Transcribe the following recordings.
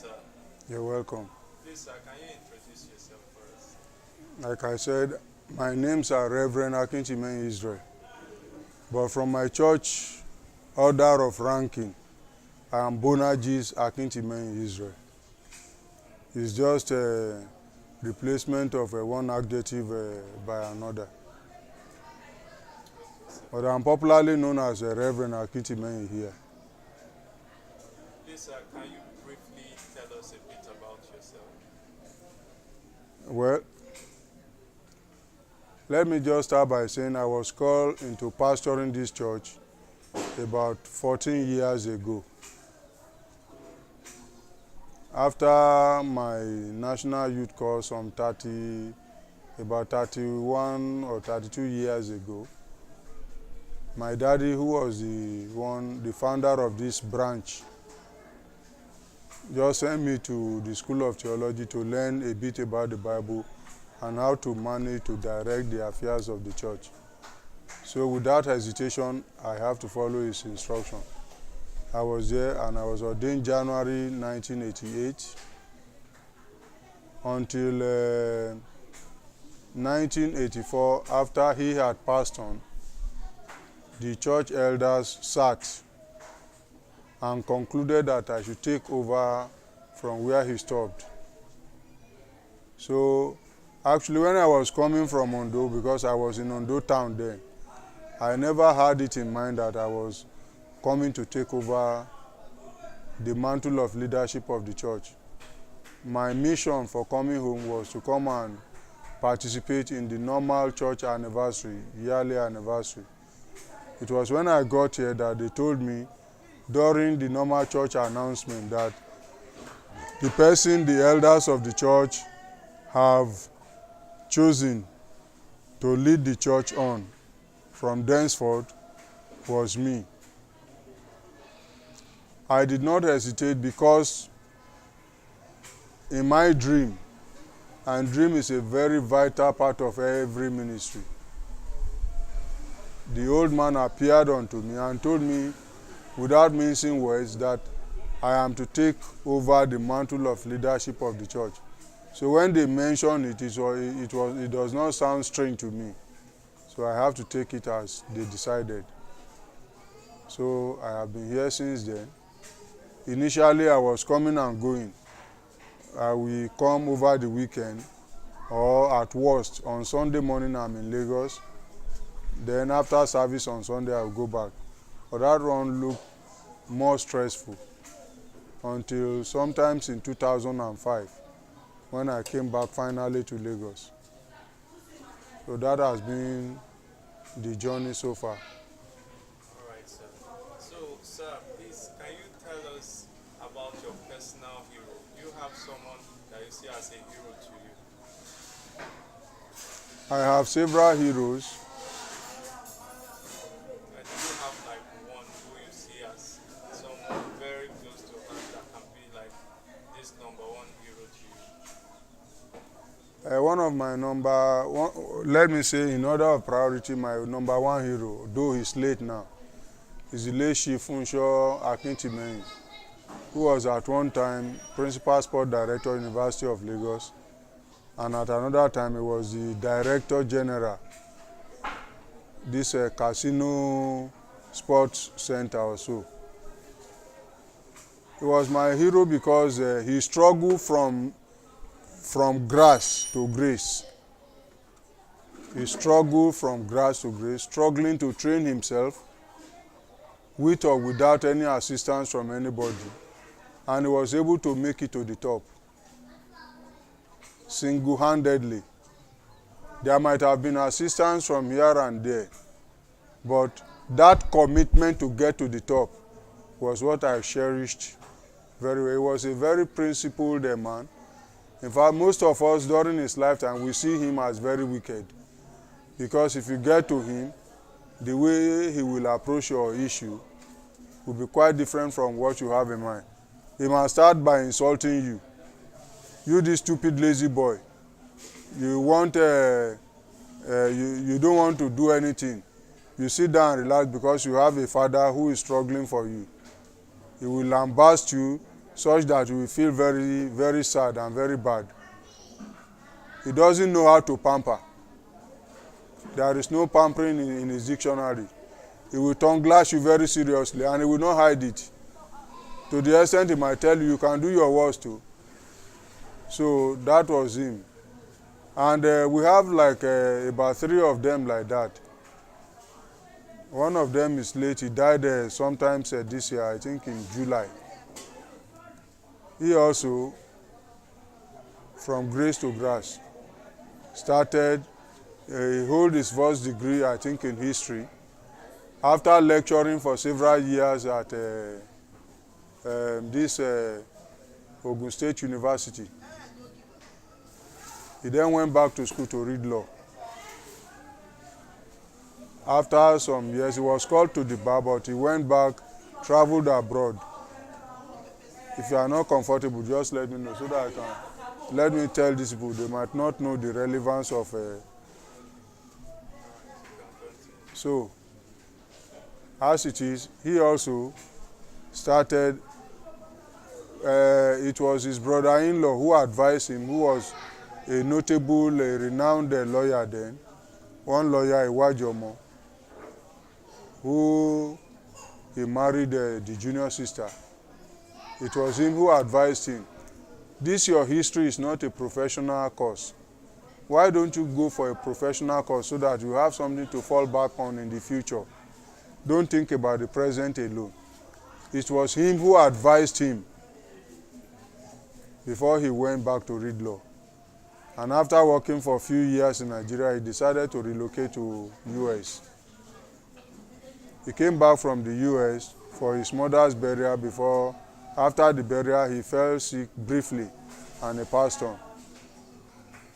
sir. You're welcome. Please, sir, can you introduce yourself for us? Like I said, my names are Reverend Akinchime Israel. But from my church order of ranking, I am Bonagis Akinchime Israel. It's just a replacement of one adjective by another. But I'm popularly known as Reverend Akinchime here. Please, sir, can you briefly tell us a bit about yourself? Well, let me just start by saying I was called into pastoring this church about 14 years ago. After my national youth course about 31 or 32 years ago, my daddy, who was the founder of this branch, just sent me to the School of Theology to learn a bit about the Bible and how to manage to direct the affairs of the church. So without hesitation, I have to follow his instruction. I was there and I was ordained January 1988 until 1984. After he had passed on, the church elders sat and concluded that I should take over from where he stopped. So actually, when I was coming from Ondo, because I was in Ondo town then, I never had it in mind that I was coming to take over the mantle of leadership of the church. My mission for coming home was to come and participate in the normal church anniversary, yearly anniversary. It was when I got here that they told me during the normal church announcement that the elders of the church have chosen to lead the church on from thenceforth was me. I did not hesitate because in my dream, and dream is a very vital part of every ministry, the old man appeared unto me and told me without mincing words that I am to take over the mantle of leadership of the church. So when they mentioned it, it does not sound strange to me. So I have to take it as they decided. So I have been here since then. Initially, I was coming and going. I will come over the weekend, or at worst, on Sunday morning I'm in Lagos. Then after service on Sunday, I will go back. But that run looked more stressful until sometimes in 2005, when I came back finally to Lagos. So that has been the journey so far. All right, sir. So, sir, please, can you tell us about your personal hero? Do you have someone that you see as a hero to you? I have several heroes. And do you have like one who you see as someone very close to heart that can be like this number one hero to you? One of my let me say in order of priority, my number one hero, though he's late now, is the late Chief Funsho Akinchime, who was at one time Principal Sport Director, University of Lagos, and at another time he was the Director General, this Casino Sports Center or so. He was my hero because he struggled from grass to grace. He struggled from grass to grace, struggling to train himself with or without any assistance from anybody. And he was able to make it to the top single-handedly. There might have been assistance from here and there, but that commitment to get to the top was what I cherished very well. He was a very principled man. In fact, most of us during his lifetime, we see him as very wicked. Because if you get to him, the way he will approach your issue will be quite different from what you have in mind. He must start by insulting you. You this stupid lazy boy. You don't want to do anything. You sit down and relax because you have a father who is struggling for you. He will lambast you, such that you will feel very, very sad and very bad. He doesn't know how to pamper. There is no pampering in his dictionary. He will tongue lash you very seriously and he will not hide it. To the extent he might tell you, you can do your worst too. So that was him. And we have like about 3 of them like that. One of them is late. He died sometimes this year, I think in July. He also, from grace to grace, started, he hold his first degree, I think in history. After lecturing for several years at this Ogun State University, he then went back to school to read law. After some years, he was called to the bar, but he went back, traveled abroad. If you are not comfortable, just let me know so that I can, let me tell these people, they might not know the relevance of so, as it is, he also started, it was his brother-in-law who advised him, who was a notable, a renowned lawyer then, one lawyer, Iwajomo, who he married the junior sister. It was him who advised him, this your history is not a professional course. Why don't you go for a professional course so that you have something to fall back on in the future? Don't think about the present alone. It was him who advised him before he went back to read law. And after working for a few years in Nigeria, he decided to relocate to US. He came back from the US for his mother's burial before, after the burial, he fell sick briefly and he passed on.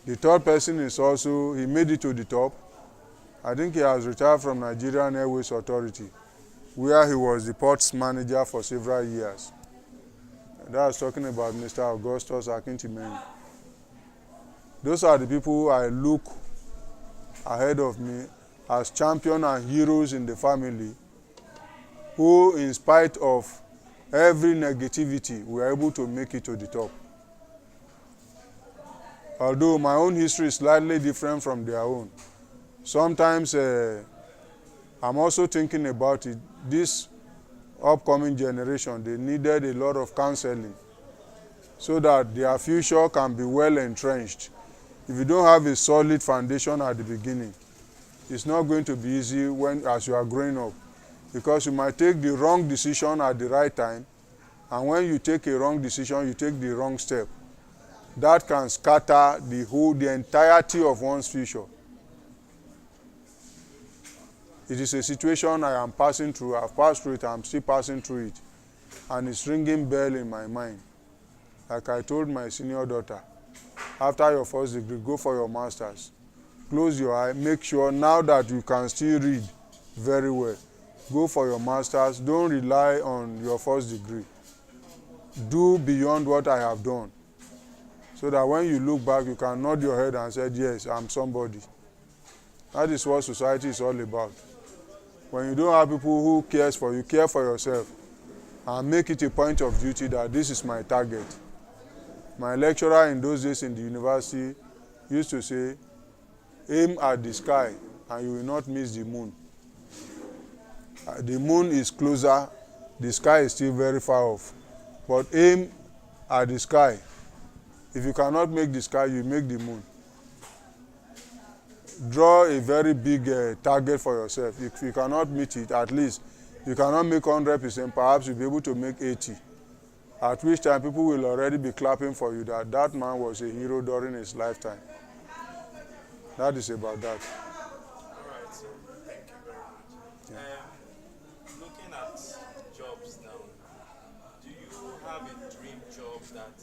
The third person is also, he made it to the top. I think he has retired from Nigerian Airways Authority, where he was the ports manager for several years. And I was talking about Mr. Augustus Akintimeni. Those are the people I look ahead of me as champion and heroes in the family, who in spite of every negativity were able to make it to the top. Although my own history is slightly different from their own. Sometimes I'm also thinking about it. This upcoming generation, they needed a lot of counseling so that their future can be well entrenched. If you don't have a solid foundation at the beginning, it's not going to be easy as you are growing up, because you might take the wrong decision at the right time, and when you take a wrong decision, you take the wrong step. That can scatter the entirety of one's future. It is a situation I am passing through. I've passed through it, I'm still passing through it. And it's ringing bell in my mind. Like I told my senior daughter, after your first degree, go for your master's. Close your eye, make sure now that you can still read very well. Go for your master's, don't rely on your first degree. Do beyond what I have done. So that when you look back, you can nod your head and say, yes, I'm somebody. That is what society is all about. When you don't have people who cares for you, care for yourself, and make it a point of duty that this is my target. My lecturer in those days in the university used to say, aim at the sky and you will not miss the moon. The moon is closer, the sky is still very far off. But aim at the sky. If you cannot make the sky, you make the moon. Draw a very big target for yourself. If you cannot meet it, at least you cannot make 100%, perhaps you'll be able to make 80%. At which time people will already be clapping for you that that man was a hero during his lifetime. That is about that. Alright, so thank you very much. Yeah. Looking at jobs now, do you have a dream job that,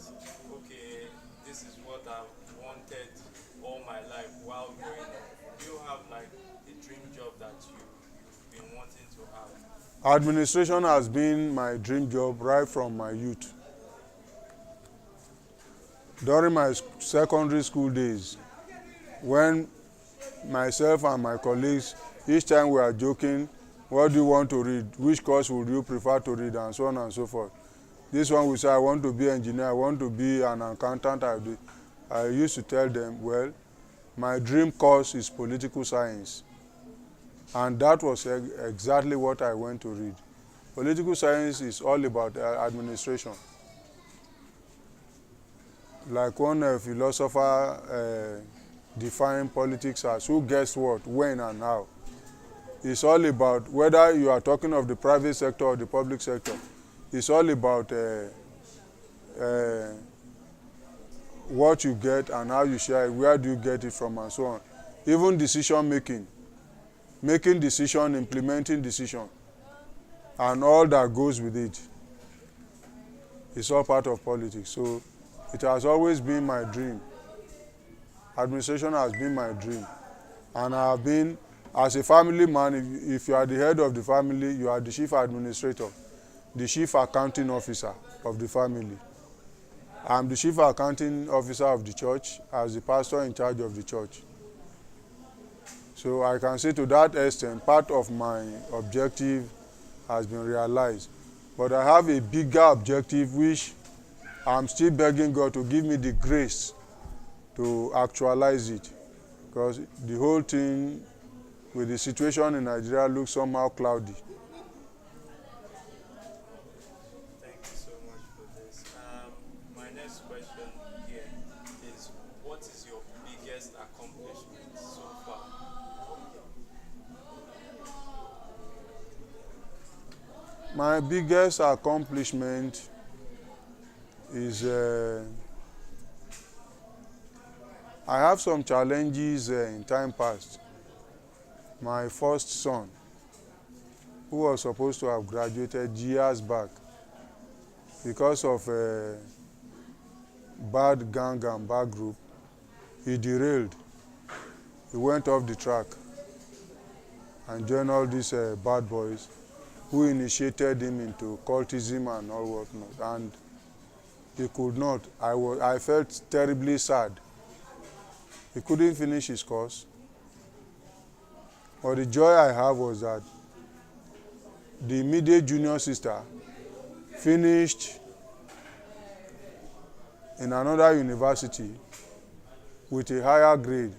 okay, this is what I've wanted all my life while growing up? Do you have like a dream job that you've been wanting to have? Administration has been my dream job right from my youth. During my secondary school days, when myself and my colleagues, each time we are joking, what do you want to read? Which course would you prefer to read? And so on and so forth. This one will say, I want to be engineer, I want to be an accountant. I used to tell them, well, my dream course is political science. And that was exactly what I went to read. Political science is all about administration. Like one philosopher defined politics as who gets what, when and how. It's all about, whether you are talking of the private sector or the public sector, it's all about what you get and how you share it, where do you get it from, and so on. Even decision making decision, implementing decision, and all that goes with it. It's all part of politics. So it has always been my dream. Administration has been my dream. And I have been, as a family man, if you are the head of the family, you are the chief administrator, the chief accounting officer of the family. I'm the chief accounting officer of the church as the pastor in charge of the church. So I can say to that extent, part of my objective has been realized. But I have a bigger objective which I'm still begging God to give me the grace to actualize it. Because the whole thing with the situation in Nigeria looks somehow cloudy. Thank you so much for this. My next question here is, what is your biggest accomplishment so far? My biggest accomplishment is I have some challenges in time past. My first son, who was supposed to have graduated years back, because of a bad gang and bad group, he derailed. He went off the track and joined all these bad boys who initiated him into cultism and all whatnot. And he could not. I felt terribly sad. He couldn't finish his course. But the joy I have was that the immediate junior sister finished in another university with a higher grade.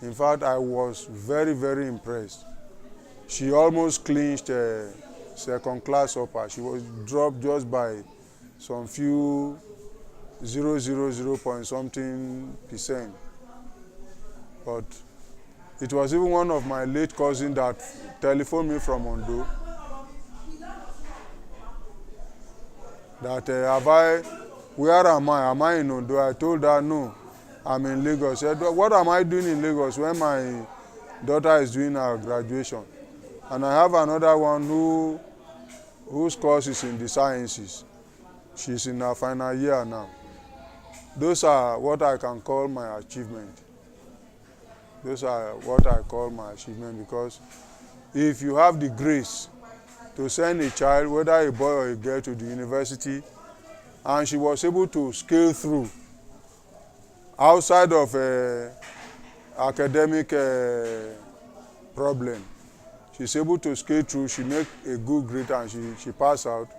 In fact, I was very, very impressed. She almost clinched second class upper. She was dropped just by some few 0.0 point something percent. But it was even one of my late cousins that telephoned me from Ondo that where am I? Am I in Ondo? I told her no, I'm in Lagos. She said, what am I doing in Lagos when my daughter is doing her graduation? And I have another one whose course is in the sciences. She's in her final year now. Those are what I can call my achievement. Those are what I call my achievement, because if you have the grace to send a child, whether a boy or a girl, to the university, and she was able to scale through outside of academic problem, she's able to scale through, she make a good grade and she pass out.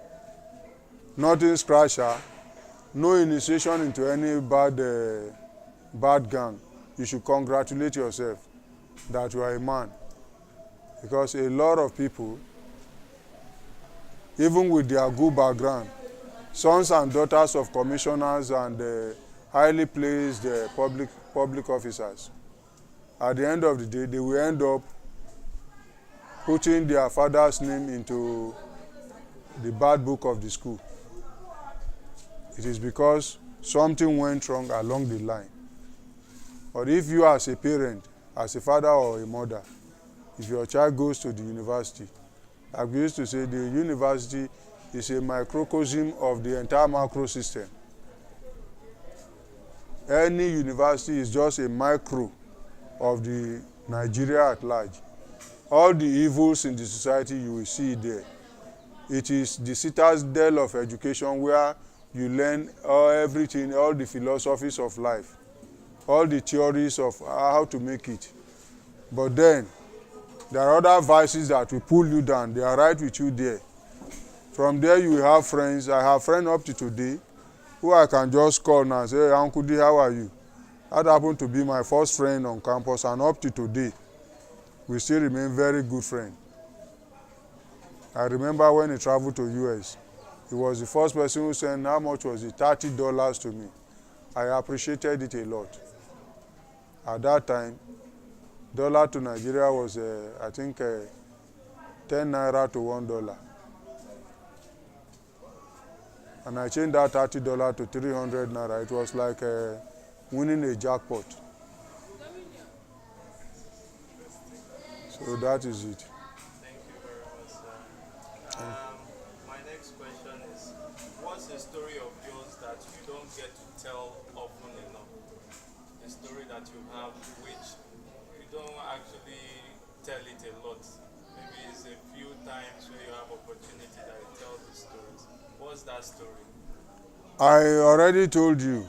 Nothing scratch her, no initiation into any bad gang. You should congratulate yourself that you are a man, because a lot of people, even with their good background, sons and daughters of commissioners and highly placed public officers, at the end of the day, they will end up putting their father's name into the bad book of the school. It is because something went wrong along the line. But if you as a parent, as a father or a mother, if your child goes to the university, like we used to say, the university is a microcosm of the entire macro system. Any university is just a micro of the Nigeria at large. All the evils in the society, you will see there. It is the citadel of education where you learn everything, all the philosophies of life, all the theories of how to make it. But then there are other vices that will pull you down. They are right with you there. From there you will have friends. I have friends up to today who I can just call now and say, hey, Uncle D, how are you? That happened to be my first friend on campus, and up to today, we still remain very good friends. I remember when he traveled to US, he was the first person who sent, how much was it? $30 to me. I appreciated it a lot. At that time, dollar to Nigeria was, I think, 10 naira to $1. And I changed that $30 to 300 naira. It was like winning a jackpot. So that is it. Thank you very much, sir. My next question is, what's a story of yours that you don't get to tell often enough? A story that you have which you don't actually tell it a lot. Maybe it's a few times where you have opportunity that you tell the stories. What's that story? I already told you.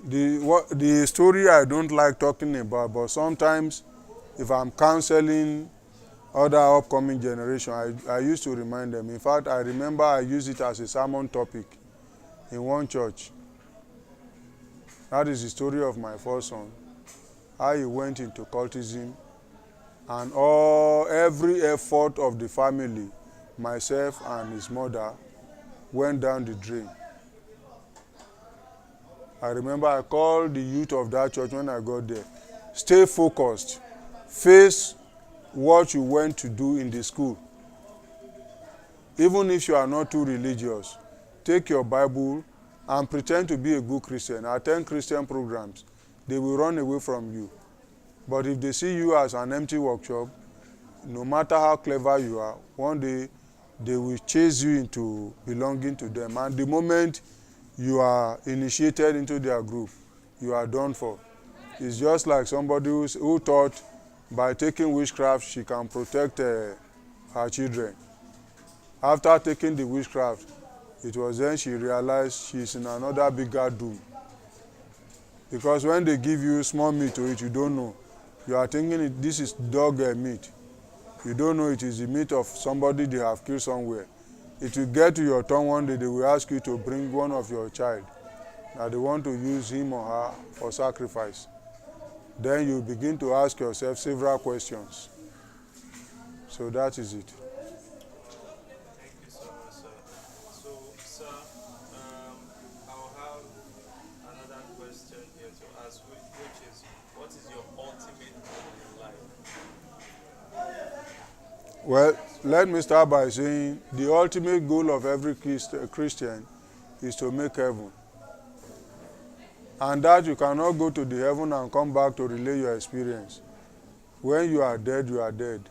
The story I don't like talking about, but sometimes if I'm counseling other upcoming generation, I used to remind them. In fact, I remember I used it as a sermon topic in one church. That is the story of my first son, how he went into cultism, and every effort of the family, myself and his mother, went down the drain. I remember I called the youth of that church when I got there. Stay focused. Face what you went to do in the school. Even if you are not too religious, take your Bible and pretend to be a good Christian. Attend Christian programs. They will run away from you. But if they see you as an empty workshop, no matter how clever you are, one day they will chase you into belonging to them. And the moment you are initiated into their group, you are done for. It's just like somebody who thought by taking witchcraft she can protect her children. After taking the witchcraft, it was then she realized she's in another bigger doom. Because when they give you small meat to eat, you don't know. You are thinking this is dog meat. You don't know it is the meat of somebody they have killed somewhere. It will get to your turn one day, they will ask you to bring one of your child. Now they want to use him or her for sacrifice. Then you begin to ask yourself several questions. So that is it. Thank you so much, sir. So, sir, I'll have another question here to ask, which is, what is your ultimate goal in life? Well, let me start by saying the ultimate goal of every Christian is to make heaven. And that you cannot go to the heaven and come back to relay your experience. When you are dead, you are dead.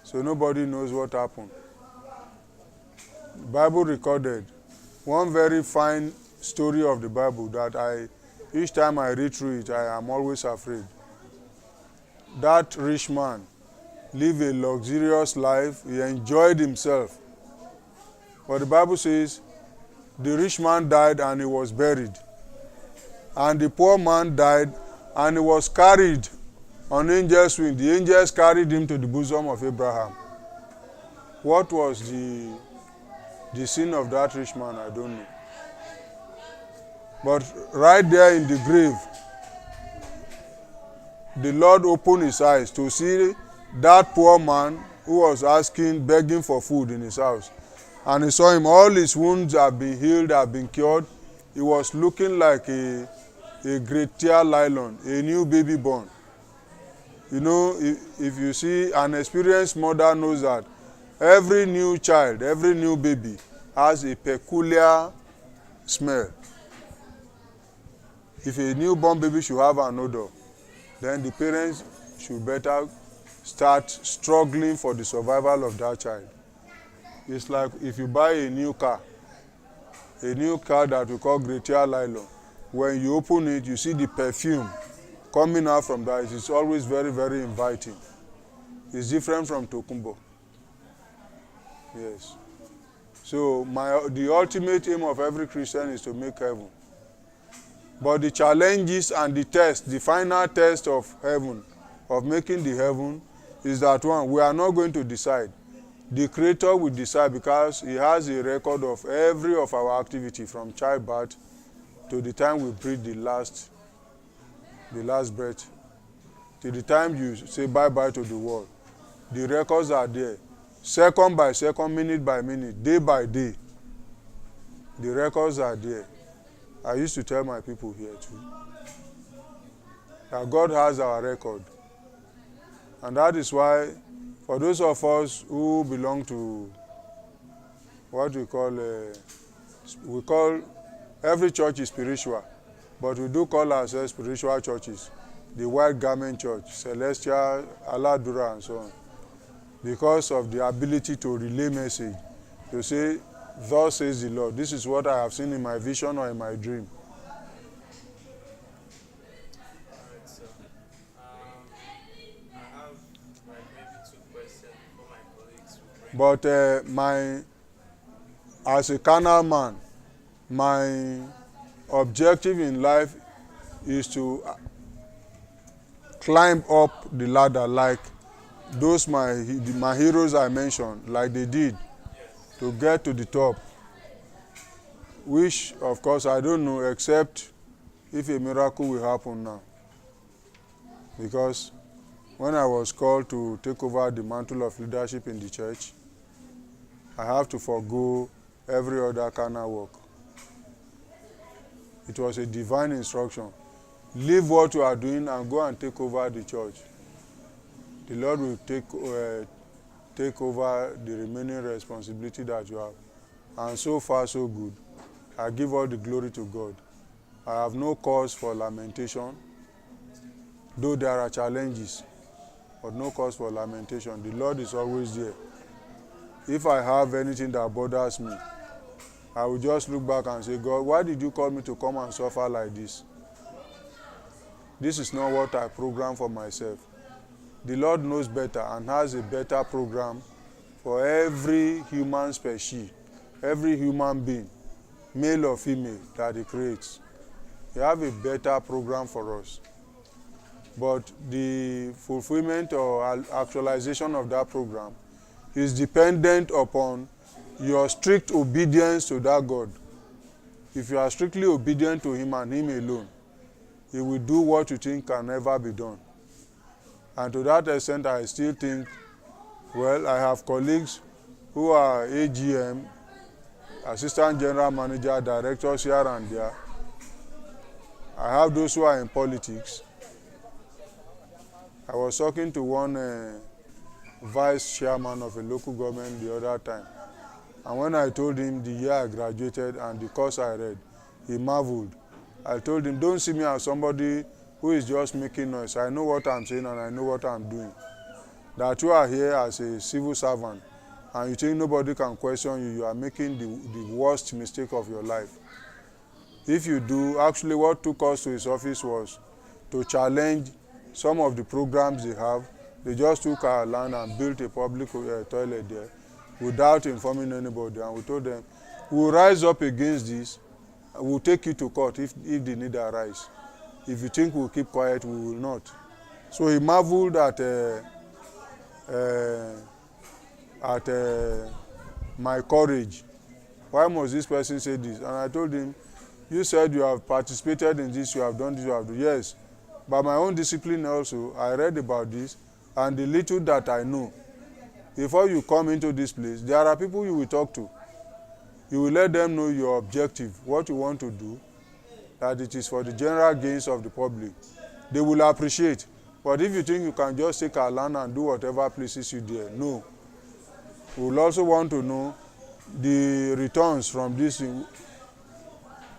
So nobody knows what happened. The Bible recorded one very fine story of the Bible that each time I read through it, I am always afraid. That rich man lived a luxurious life. He enjoyed himself. But the Bible says the rich man died and he was buried. And the poor man died and he was carried on angel's wing. The angels carried him to the bosom of Abraham. What was the sin of that rich man? I don't know. But right there in the grave, the Lord opened his eyes to see that poor man who was begging for food in his house. And he saw him, all his wounds have been healed, have been cured. He was looking like a great tier lion, a new baby born. You know, if you see, an experienced mother knows that every new child, every new baby has a peculiar smell. If a newborn baby should have an odor, then the parents should better start struggling for the survival of that child. It's like if you buy a new car that we call Greater Nylon. When you open it, you see the perfume coming out from that. It's always very, very inviting. It's different from Tokumbo. Yes. So the ultimate aim of every Christian is to make heaven. But the challenges and the test, the final test of heaven, of making the heaven, is that one, we are not going to decide. The Creator will decide because He has a record of every of our activity from childbirth to the time we breathe the last breath, till the time you say bye-bye to the world. The records are there, second by second, minute by minute, day by day. The records are there. I used to tell my people here too that God has our record. And that is why, for those of us who belong to what we call every church is spiritual, but we do call ourselves spiritual churches. The White Garment Church, Celestial, Aladura, and so on. Because of the ability to relay message, to say, thus says the Lord, this is what I have seen in my vision or in my dream. Alright, so I have like maybe 2 questions for my colleagues to bring. But as a carnal man, my objective in life is to climb up the ladder like those my heroes I mentioned, like they did, Yes. to get to the top, which of course I don't know except if a miracle will happen now, because when I was called to take over the mantle of leadership in the church, I have to forego every other carnal work. It was a divine instruction. Leave what you are doing and go and take over the church. The Lord will take over the remaining responsibility that you have. And so far, so good. I give all the glory to God. I have no cause for lamentation, though there are challenges, but no cause for lamentation. The Lord is always there. If I have anything that bothers me, I will just look back and say, God, why did you call me to come and suffer like this? This is not what I programmed for myself. The Lord knows better and has a better program for every human species, every human being, male or female, that He creates. He has a better program for us. But the fulfillment or actualization of that program is dependent upon your strict obedience to that God. If you are strictly obedient to Him and Him alone, He will do what you think can never be done. And to that extent, I still think, well, I have colleagues who are AGM, Assistant General Manager, Directors here and there. I have those who are in politics. I was talking to one vice chairman of a local government the other time. And when I told him the year I graduated and the course I read, he marveled. I told him, don't see me as somebody who is just making noise. I know what I'm saying and I know what I'm doing. That you are here as a civil servant and you think nobody can question you, you are making the worst mistake of your life. If you do, actually what took us to his office was to challenge some of the programs they have. They just took our land and built a public toilet there without informing anybody. And we told them, we'll rise up against this. We'll take you to court if the need arise. If you think we'll keep quiet, we will not. So he marveled at my courage. Why must this person say this? And I told him, you said you have participated in this, you have done this, you have done. Yes, by my own discipline also, I read about this, and the little that I know. Before you come into this place, there are people you will talk to. You will let them know your objective, what you want to do, that it is for the general gains of the public. They will appreciate. But if you think you can just take our land and do whatever pleases you there, no. We will also want to know the returns from this. To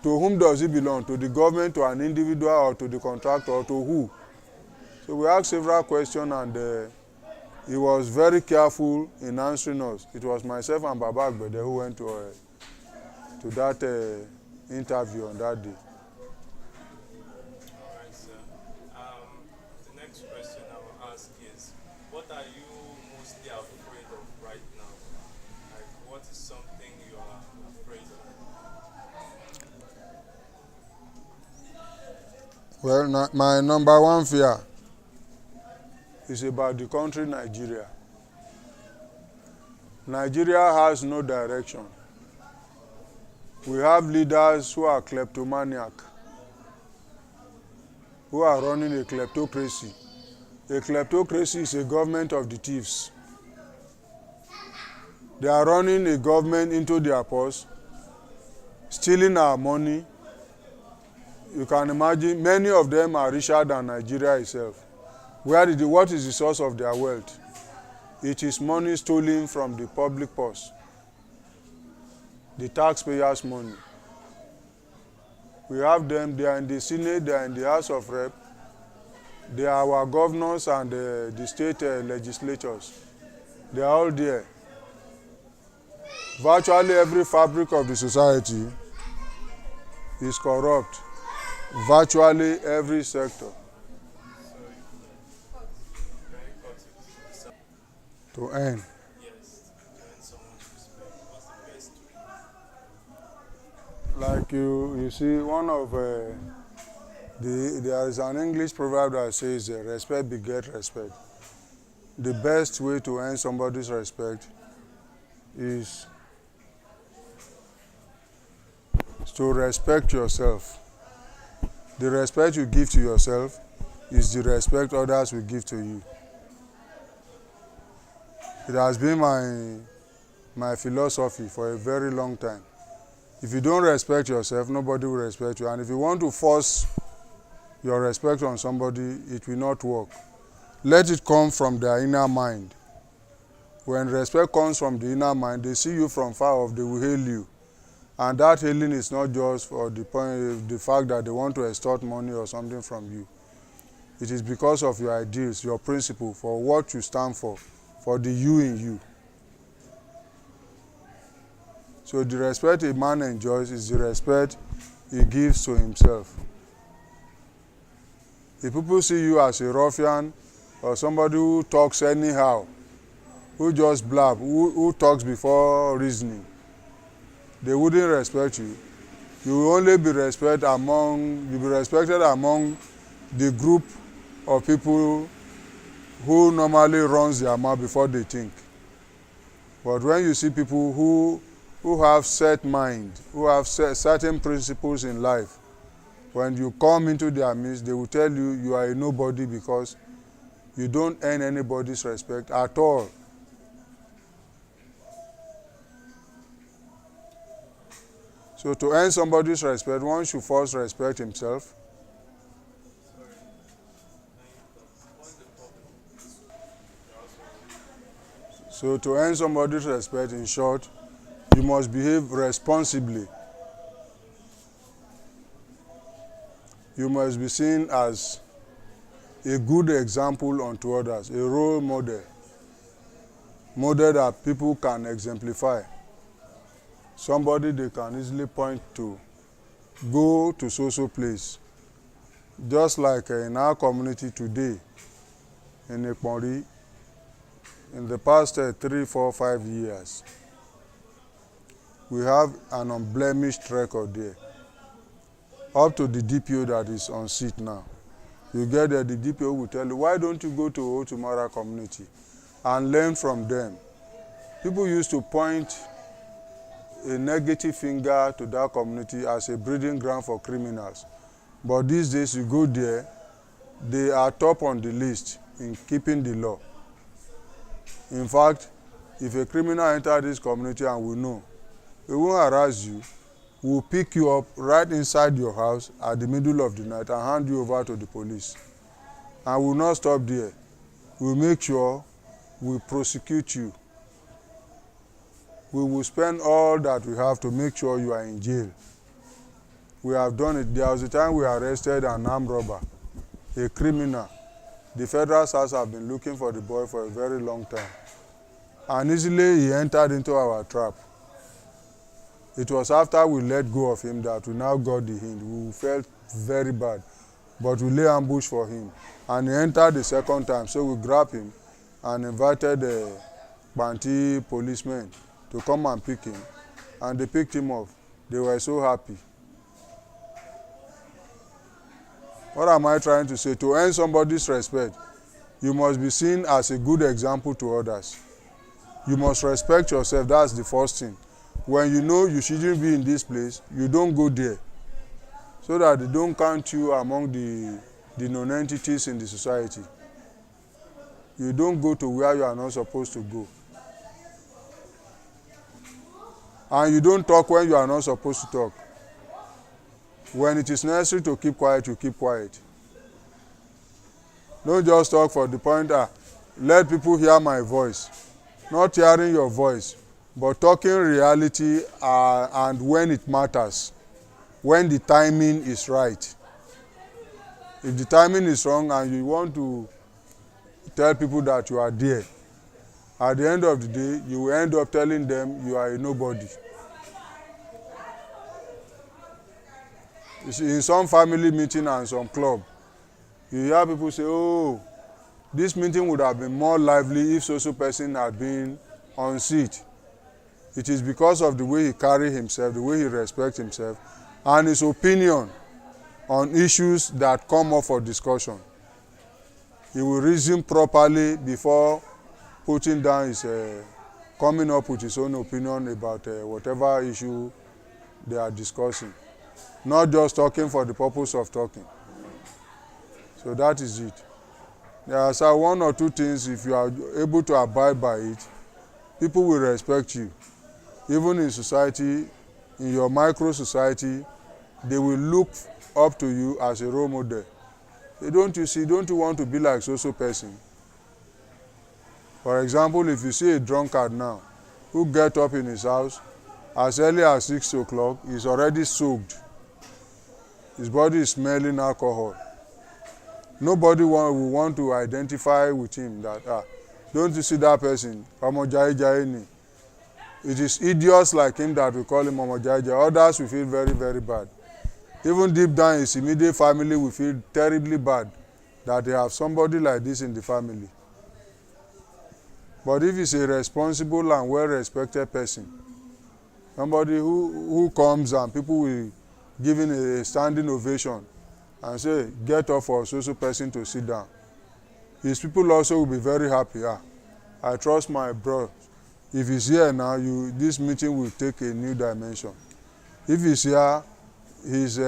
whom does it belong? To the government, to an individual, or to the contractor, or to who? So we asked several questions, and he was very careful in answering us. It was myself and Baba Agbede who went to that interview on that day. Alright, sir. The next question I will ask is, what are you mostly afraid of right now? Like, what is something you are afraid of? Well, my number one fear is about the country Nigeria. Nigeria has no direction. We have leaders who are kleptomaniac, who are running a kleptocracy. A kleptocracy is a government of the thieves. They are running a government into their purse, stealing our money. You can imagine many of them are richer than Nigeria itself. What is the source of their wealth? It is money stolen from the public purse, the taxpayers' money. We have them, they are in the Senate, they are in the House of Rep, they are our governors and the state legislatures. They are all there. Virtually every fabric of the society is corrupt. Virtually every sector. To earn. Yes, to earn someone's respect. What's the best way? Like you see, one of there is an English proverb that says, "Respect beget respect." The best way to earn somebody's respect is to respect yourself. The respect you give to yourself is the respect others will give to you. It has been my philosophy for a very long time. If you don't respect yourself, nobody will respect you. And if you want to force your respect on somebody, it will not work. Let it come from their inner mind. When respect comes from the inner mind, they see you from far off, they will hail you. And that hailing is not just for the fact that they want to extort money or something from you. It is because of your ideals, your principle, for what you stand for the you in you. So the respect a man enjoys is the respect he gives to himself. If people see you as a ruffian or somebody who talks anyhow, who just blab, who talks before reasoning, they wouldn't respect you. You will only be respected among the group of people who normally runs their mouth before they think. But when you see people who have set mind, who have certain principles in life, when you come into their midst, they will tell you you are a nobody because you don't earn anybody's respect at all. So to earn somebody's respect, one should first respect himself. So to earn somebody's respect, in short, you must behave responsibly. You must be seen as a good example unto others, a role model that people can exemplify. Somebody they can easily point to. Go to so place. Just like in our community today, in Ekpori, in the past 3, 4, 5 years, we have an unblemished record there. Up to the DPO that is on seat now. You get there, the DPO will tell you, why don't you go to Otumara community and learn from them? People used to point a negative finger to that community as a breeding ground for criminals. But these days you go there, they are top on the list in keeping the law. In fact, if a criminal enters this community and we know, we won't harass you, we'll pick you up right inside your house at the middle of the night and hand you over to the police. And we'll not stop there. We'll make sure we prosecute you. We will spend all that we have to make sure you are in jail. We have done it. There was a time we arrested an armed robber, a criminal. The federal SARS have been looking for the boy for a very long time. And easily he entered into our trap. It was after we let go of him that we now got the hint. We felt very bad. But we lay ambush for him. And he entered the second time. So we grabbed him and invited the Banti policemen to come and pick him. And they picked him up. They were so happy. What am I trying to say? To earn somebody's respect, you must be seen as a good example to others. You must respect yourself. That's the first thing. When you know you shouldn't be in this place, you don't go there, so that they don't count you among the non-entities in the society. You don't go to where you are not supposed to go. And you don't talk when you are not supposed to talk. When it is necessary to keep quiet, you keep quiet. Don't just talk for the point, let people hear my voice. Not hearing your voice, but talking reality, and when it matters, when the timing is right. If the timing is wrong and you want to tell people that you are there, at the end of the day, you will end up telling them you are a nobody. You see, in some family meeting and some club, you hear people say, oh, this meeting would have been more lively if so person had been on seat. It is because of the way he carry himself, the way he respects himself, and his opinion on issues that come up for discussion. He will reason properly before putting down his, coming up with his own opinion about whatever issue they are discussing. Not just talking for the purpose of talking. So that is it. There are one or two things, if you are able to abide by it, people will respect you. Even in society, in your micro society, they will look up to you as a role model. Don't you want to be like so person? For example, if you see a drunkard now who get up in his house as early as 6 o'clock, he's already soaked. His body is smelling alcohol. Nobody will want to identify with him that, don't you see that person? Omo jai jai ni. It is idiots like him that will call him Omo jai jai. Others will feel very, very bad. Even deep down, his immediate family will feel terribly bad that they have somebody like this in the family. But if he's a responsible and well-respected person, somebody who comes and people will give him a standing ovation and say, get up for so person to sit down, his people also will be very happy. I trust my bro. If he's here now, this meeting will take a new dimension. If he's here, his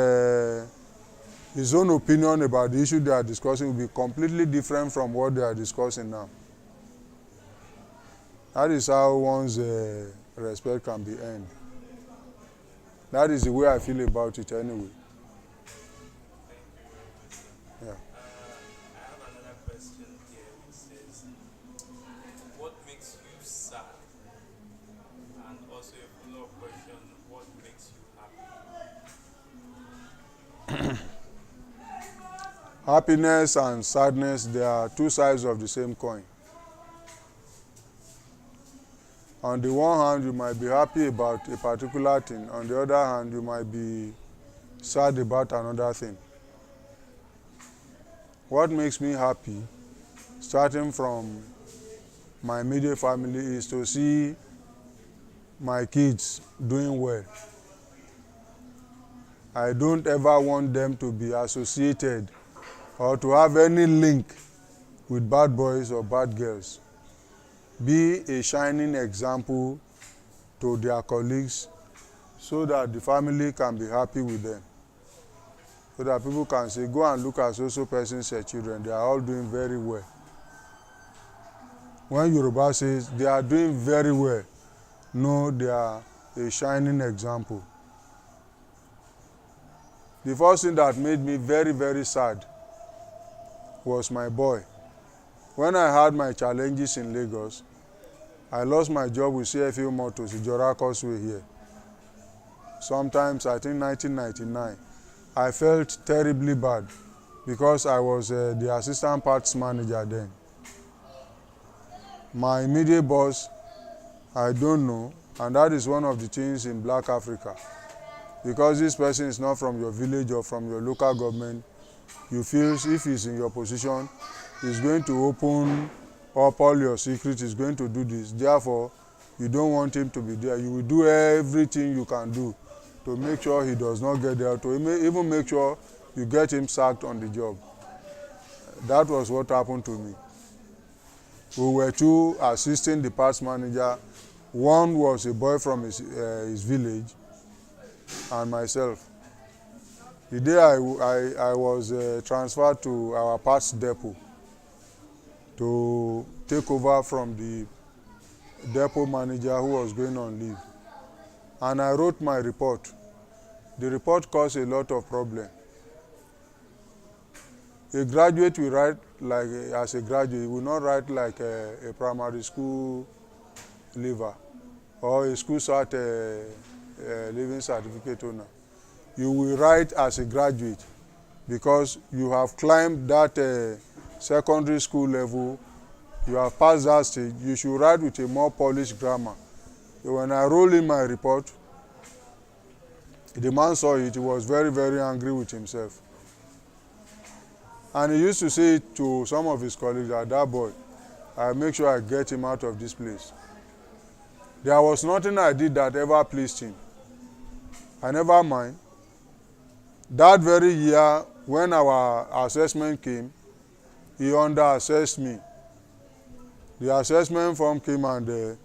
own opinion about the issue they are discussing will be completely different from what they are discussing now. That is how one's respect can be earned. That is the way I feel about it anyway. Yeah. I have another question here which says, what makes you sad? And also a follow-up question, what makes you happy? Happiness and sadness, they are two sides of the same coin. On the one hand, you might be happy about a particular thing. On the other hand, you might be sad about another thing. What makes me happy, starting from my immediate family, is to see my kids doing well. I don't ever want them to be associated or to have any link with bad boys or bad girls. Be a shining example to their colleagues so that the family can be happy with them. So that people can say, go and look at so person's children, they are all doing very well. When Yoruba says they are doing very well, no, they are a shining example. The first thing that made me very, very sad was my boy. When I had my challenges in Lagos, I lost my job with CFU Motors, Ijora Causeway here. Sometimes, I think 1999, I felt terribly bad because I was the assistant parts manager then. My immediate boss, I don't know, and that is one of the things in Black Africa. Because this person is not from your village or from your local government, you feel if he's in your position, he's going to open up all your secrets, he's going to do this. Therefore, you don't want him to be there. You will do everything you can do to make sure he does not get there, to even make sure you get him sacked on the job. That was what happened to me. We were two assisting the parts manager. One was a boy from his village, and myself. The day I was transferred to our parts depot to take over from the depot manager who was going on leave. And I wrote my report. The report caused a lot of problem. A graduate will write like as a graduate, he will not write like a primary school leaver or a school cert leaving certificate owner. You will write as a graduate because you have climbed that secondary school level, you have passed that stage. You should write with a more polished grammar. So when I rolled in my report, the man saw it, he was very, very angry with himself. And he used to say to some of his colleagues that boy, I'll make sure I get him out of this place. There was nothing I did that ever pleased him. I never mind. That very year, when our assessment came, he under-assessed me. The assessment form came and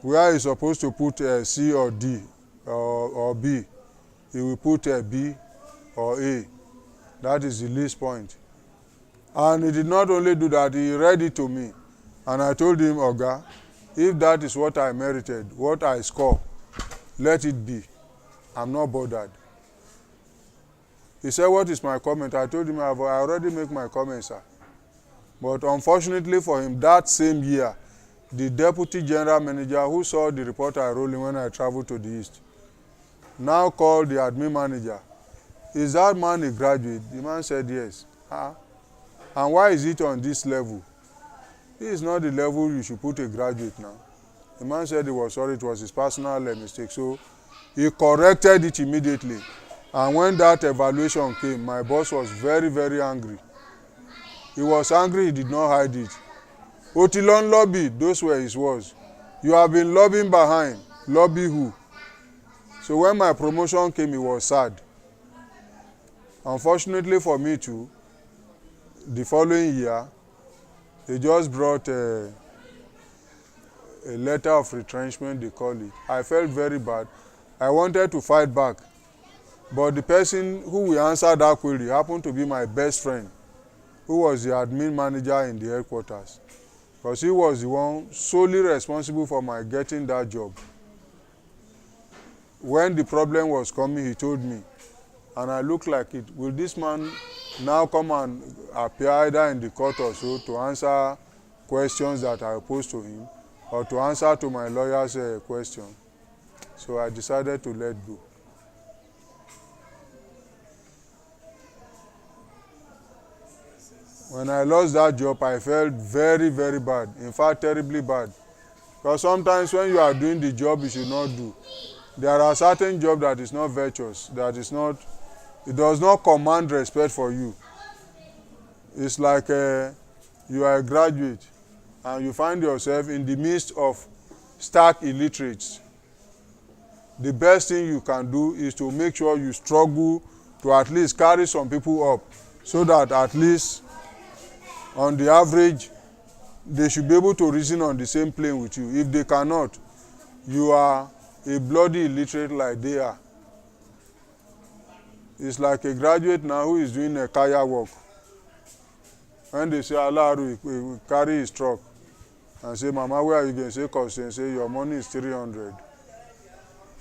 where he's supposed to put C or D or B, he will put B or A. That is the least point. And he did not only do that, he read it to me. And I told him, Oga, if that is what I merited, what I score, let it be. I'm not bothered. He said, what is my comment? I told him, I already make my comment, sir. But unfortunately for him, that same year, the deputy general manager who saw the report I rolled in when I traveled to the east, now called the admin manager. Is that man a graduate? The man said yes. And why is it on this level? This is not the level you should put a graduate now. The man said he was sorry, it was his personal mistake. So he corrected it immediately. And when that evaluation came, my boss was very, very angry. He was angry, he did not hide it. Otilon lobby, those were his words. You have been lobbying behind. Lobby who? So when my promotion came, he was sad. Unfortunately for me too, the following year, they just brought a letter of retrenchment, they call it. I felt very bad. I wanted to fight back. But the person who will answer that query happened to be my best friend, who was the admin manager in the headquarters. Because he was the one solely responsible for my getting that job. When the problem was coming, he told me, and I looked like it. Will this man now come and appear either in the court or so to answer questions that I posed to him or to answer to my lawyer's question? So I decided to let go. When I lost that job, I felt very, very bad. In fact, terribly bad. Because sometimes when you are doing the job you should not do, there are certain jobs that is not virtuous, that is not, it does not command respect for you. It's like you are a graduate and you find yourself in the midst of stark illiterates. The best thing you can do is to make sure you struggle to at least carry some people up, so that at least on the average they should be able to reason on the same plane with you. If they cannot, you are a bloody illiterate like they are. It's like a graduate now who is doing a kaya work. When they say Allah will carry his truck and say, Mama, where are you going? Say, cause and say your money is 300.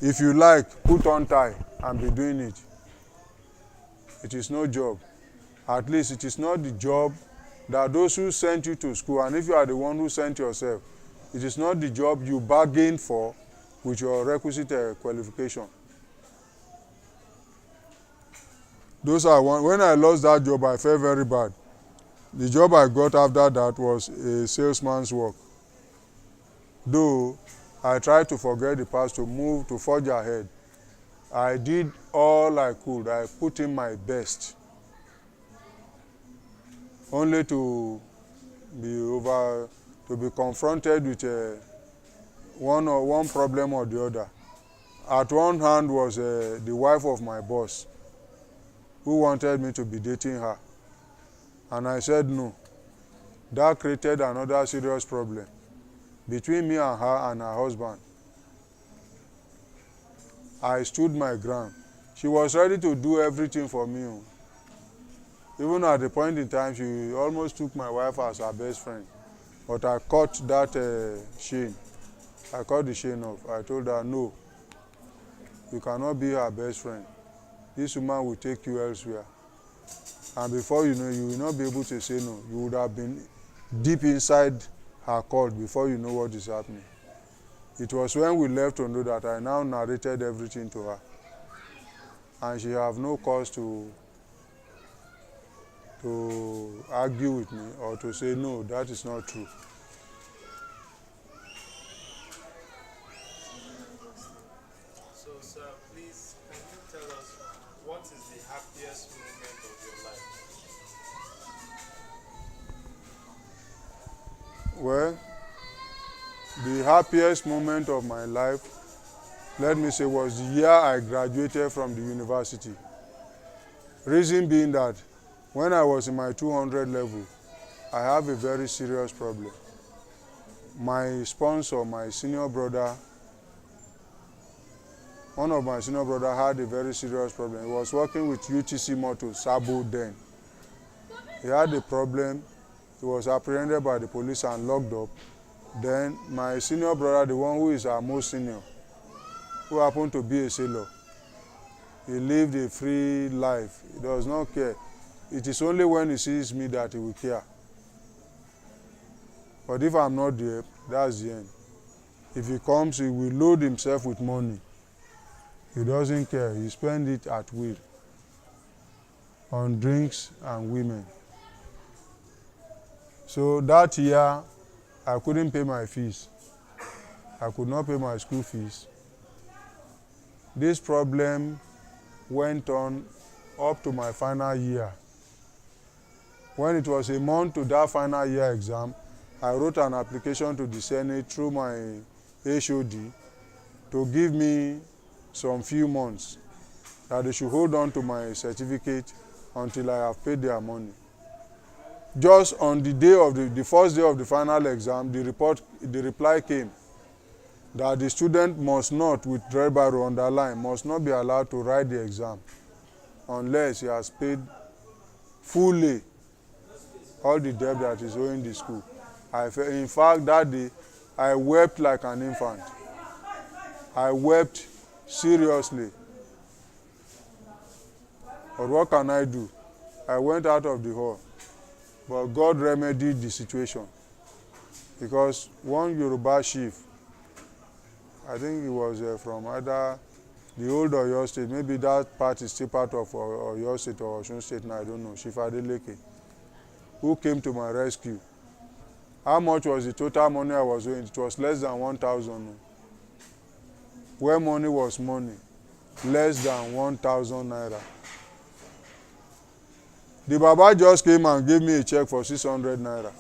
If you like, put on tie and be doing it. It is no job. At least it is not the job that those who sent you to school, and if you are the one who sent yourself, it is not the job you bargained for with your requisite qualification. Those are one. When I lost that job, I felt very bad. The job I got after that was a salesman's work. Though I tried to forget the past, to move, to forge ahead, I did all I could. I put in my best, only to be confronted with one problem or the other. At one hand was the wife of my boss, who wanted me to be dating her, and I said no. That created another serious problem between me and her husband. I stood my ground. She was ready to do everything for me. Even at the point in time, she almost took my wife as her best friend. But I cut that chain. I cut the chain off. I told her, no, you cannot be her best friend. This woman will take you elsewhere. And before you know, you will not be able to say no. You would have been deep inside her cult before you know what is happening. It was when we left Ondo that I now narrated everything to her. And she have no cause to argue with me or to say, no, that is not true. So, sir, please, can you tell us what is the happiest moment of your life? Well, the happiest moment of my life, let me say, was the year I graduated from the university. Reason being that when I was in my 200 level, I have a very serious problem. My sponsor, my senior brother, one of my senior brother had a very serious problem. He was working with UTC Motors, Sabo then. He had a problem. He was apprehended by the police and locked up. Then my senior brother, the one who is our most senior, who happened to be a sailor, he lived a free life. He does not care. It is only when he sees me that he will care. But if I'm not there, that's the end. If he comes, he will load himself with money. He doesn't care. He spends it at will on drinks and women. So that year, I couldn't pay my fees. I could not pay my school fees. This problem went on up to my final year. When it was a month to that final year exam, I wrote an application to the Senate through my HOD to give me some few months that they should hold on to my certificate until I have paid their money. Just on the day of the first day of the final exam, the reply came that the student must not, with red barrow underline, must not be allowed to write the exam unless he has paid fully all the debt that is owing the school. In fact, that day, I wept like an infant. I wept seriously. But what can I do? I went out of the hall. But God remedied the situation. Because one Yoruba chief, I think he was from either the old Oyo State, maybe that part is still part of Oyo State or Osun State now, I don't know, Chief Adeleke, who came to my rescue. How much was the total money I was owing? It was less than 1,000. Where money was money, less than 1,000 naira. The Baba just came and gave me a check for 600 naira.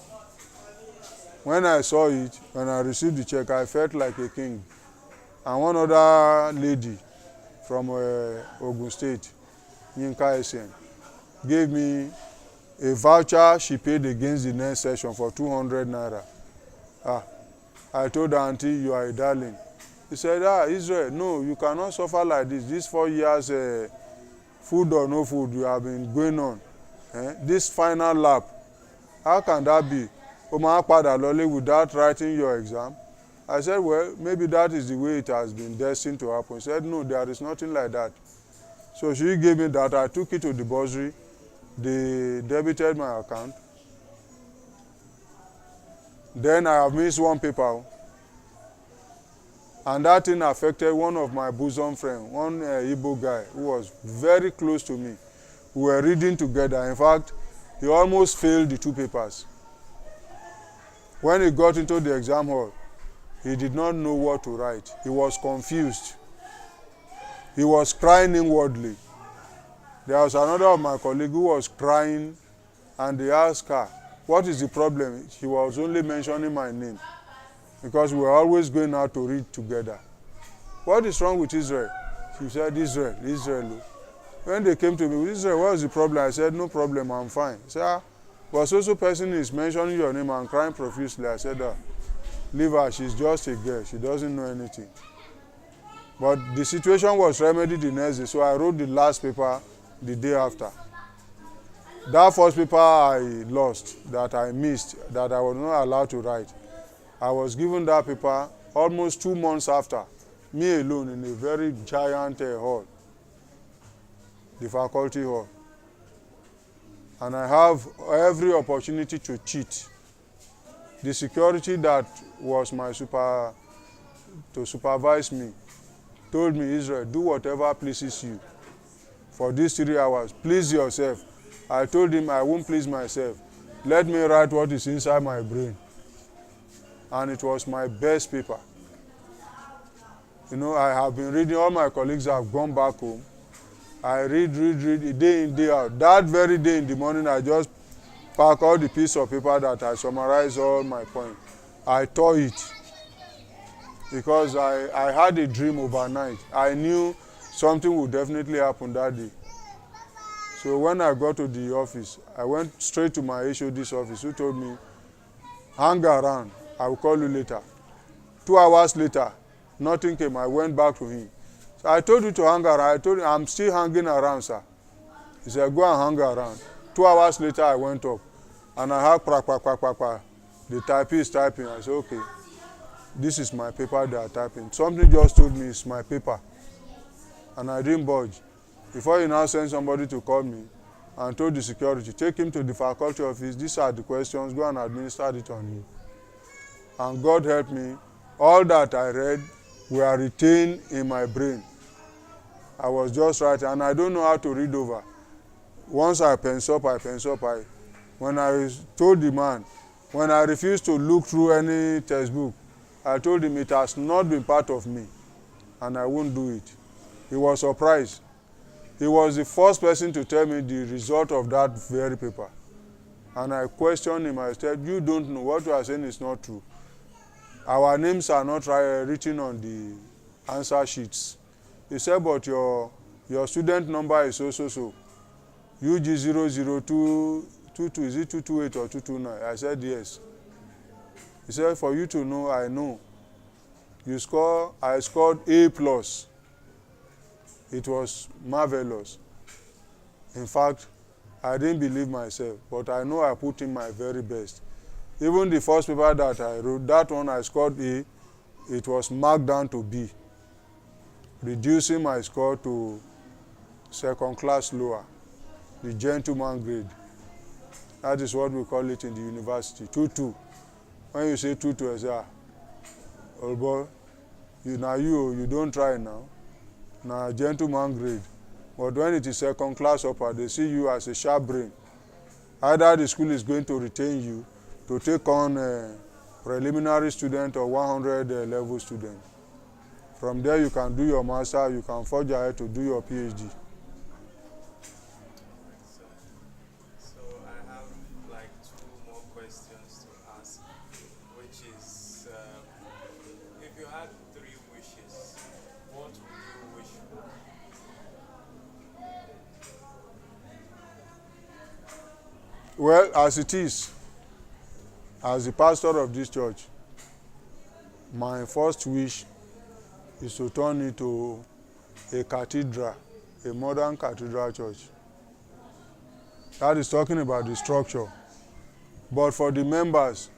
When I saw it, when I received the check, I felt like a king. And one other lady from Ogun State, Yinka Esen, gave me a voucher she paid against the next session for 200 naira. I told her, auntie, you are a darling. He said, Israel, no, you cannot suffer like this. These 4 years, food or no food, you have been going on. This final lap, how can that be? Without writing your exam. I said, well, maybe that is the way it has been destined to happen. He said, no, there is nothing like that. So she gave me that. I took it to the bursary. They debited my account. Then I have missed one paper. And that thing affected one of my bosom friends, one Igbo guy who was very close to me. We were reading together. In fact, he almost failed the 2 papers. When he got into the exam hall, he did not know what to write. He was confused. He was crying inwardly. There was another of my colleagues who was crying, and they asked her, what is the problem? She was only mentioning my name because we were always going out to read together. What is wrong with Israel? She said, Israel. When they came to me, Israel, what is the problem? I said, no problem, I'm fine. She said, but so person is mentioning your name and crying profusely. I said, leave her, she's just a girl, she doesn't know anything. But the situation was remedied the next day, so I wrote the last paper the day after. That first paper I lost, that I missed, that I was not allowed to write. I was given that paper almost 2 months after, me alone in a very giant hall, the faculty hall. And I have every opportunity to cheat. The security that was to supervise me told me, Israel, do whatever pleases you for these 3 hours. Please yourself. I told him I won't please myself. Let me write what is inside my brain. And it was my best paper. You know, I have been reading, all my colleagues have gone back home. I read, day in, day out. That very day in the morning, I just pack all the piece of paper that I summarize all my points. I tore it because I had a dream overnight. I knew something would definitely happen that day. So when I got to the office, I went straight to my HOD's office, who told me, hang around, I will call you later. 2 hours later, nothing came. I went back to him. So I told you to hang around. I told him, I'm still hanging around, sir. He said, go and hang around. 2 hours later, I went up. And I heard crack. The typist typing. I said, okay, this is my paper they are typing. Something just told me it's my paper. And I didn't budge. Before he now sent somebody to call me and told the security, take him to the faculty office, these are the questions, go and administer it on you. And God helped me, all that I read were retained in my brain. I was just writing, and I don't know how to read over. Once I pens up. When I told the man, when I refused to look through any textbook, I told him it has not been part of me, and I won't do it. He was surprised. He was the first person to tell me the result of that very paper. And I questioned him. I said, you don't know. What you are saying is not true. Our names are not written on the answer sheets. He said, but your student number is so. UG00222, is it 228 or 229? I said, yes. He said, for you to know, I know. I scored A+. It was marvelous. In fact, I didn't believe myself, but I know I put in my very best. Even the first paper that I wrote, that one I scored A, it was marked down to B, reducing my score to second class lower, the gentleman grade. That is what we call it in the university, 2-2. When you say 2-2, I say, old boy, you don't try now. Now, gentleman grade. But when it is second class upper, they see you as a sharp brain. Either the school is going to retain you to take on a preliminary student or 100 level student. From there, you can do your master, you can forge ahead to do your PhD. So I have like 2 more questions to ask, which is, if you had 3 wishes, what would you wish for? Well, as it is, as the pastor of this church, my first wish is to turn it to a cathedral, a modern cathedral church. That is talking about the structure. But for the members,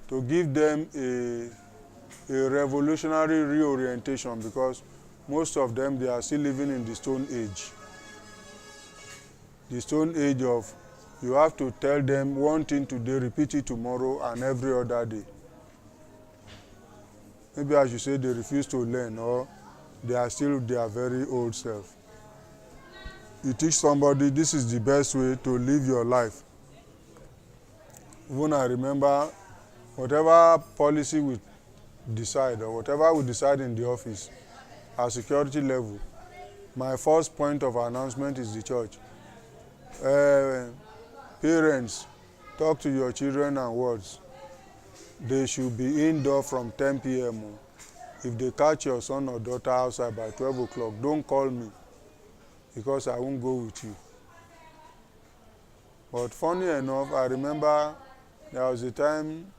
to give them a revolutionary reorientation, because most of them, they are still living in the Stone Age. The Stone Age of, you have to tell them one thing today, repeat it tomorrow and every other day. Maybe I should say they refuse to learn, or they are still their very old self. You teach somebody this is the best way to live your life. Even I remember, whatever policy we decide or whatever we decide in the office at security level, my first point of announcement is the church. Parents, talk to your children and words. They should be indoor from 10 p.m. If they catch your son or daughter outside by 12 o'clock, don't call me, because I won't go with you. But funny enough, I remember there was a time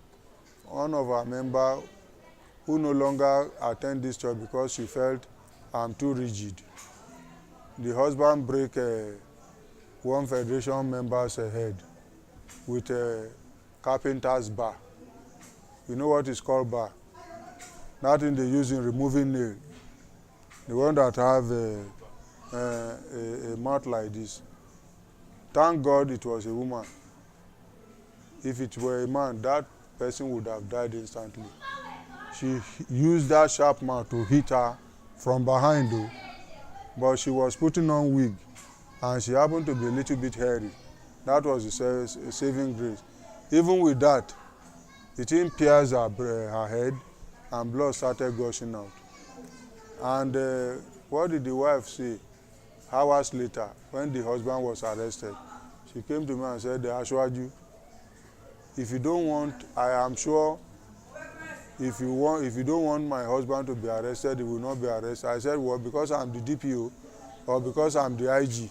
one of our members who no longer attend this church because she felt I'm too rigid. The husband break one federation member's head with a carpenter's bar. You know what is called bar? That thing they use in removing nail. The one that have a mouth like this. Thank God it was a woman. If it were a man, that person would have died instantly. She used that sharp mouth to hit her from behind though, but she was putting on wig and she happened to be a little bit hairy. That was the saving grace. Even with that, it didn't pierce her head and blood started gushing out. And what did the wife say? Hours later, when the husband was arrested, she came to me and said, Ashwaju, if you don't want, I am sure if you don't want my husband to be arrested, he will not be arrested. I said, well, because I'm the DPO or because I'm the IG?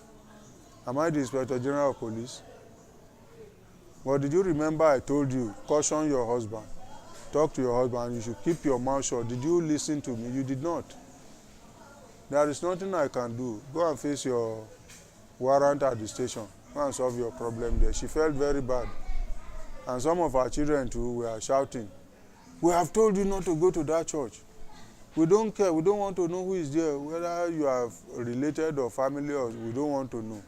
Am I the Inspector General of Police? But did you remember I told you, caution your husband, talk to your husband, you should keep your mouth shut. Did you listen to me? You did not. There is nothing I can do. Go and face your warrant at the station. Go and solve your problem there. She felt very bad. And some of our children too were shouting, we have told you not to go to that church. We don't care. We don't want to know who is there, whether you are related or family, or we don't want to know.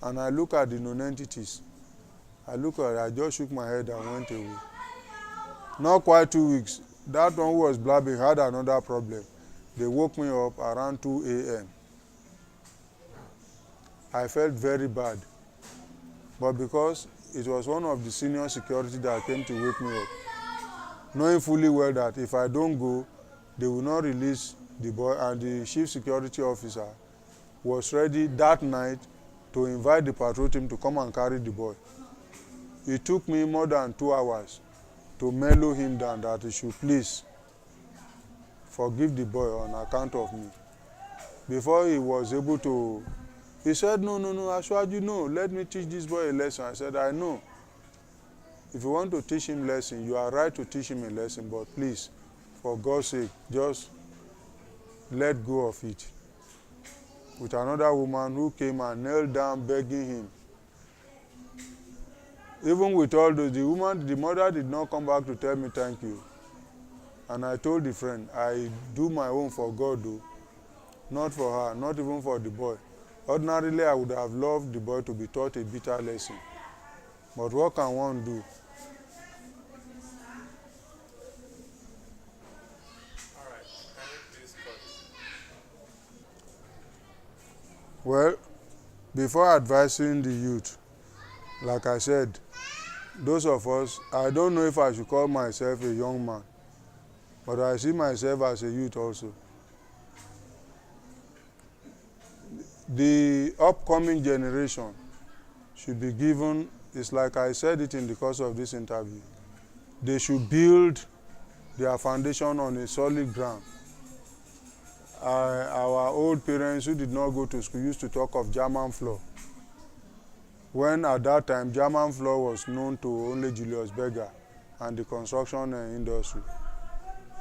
And I look at the non-entities. I just shook my head and went away. Not quite 2 weeks. That one who was blabbing had another problem. They woke me up around 2 a.m. I felt very bad. But because it was one of the senior security that came to wake me up, knowing fully well that if I don't go, they will not release the boy, and the chief security officer was ready that night to invite the patrol team to come and carry the boy. It took me more than 2 hours to mellow him down that he should please forgive the boy on account of me. Before he was able to, he said, no, Ashwaju, no, let me teach this boy a lesson. I said, I know. If you want to teach him lesson, you are right to teach him a lesson, but please, for God's sake, just let go of it. With another woman who came and knelt down begging him. Even with all those, the mother did not come back to tell me thank you. And I told the friend, I do my own for God though, not for her, not even for the boy. Ordinarily, I would have loved the boy to be taught a bitter lesson. But what can one do? Alright, can you please cut? Well, before advising the youth, like I said, those of us, I don't know if I should call myself a young man, but I see myself as a youth also. The upcoming generation should be given, it's like I said it in the course of this interview, they should build their foundation on a solid ground. Our old parents who did not go to school used to talk of German floor, when at that time German floor was known to only Julius Berger and the construction industry.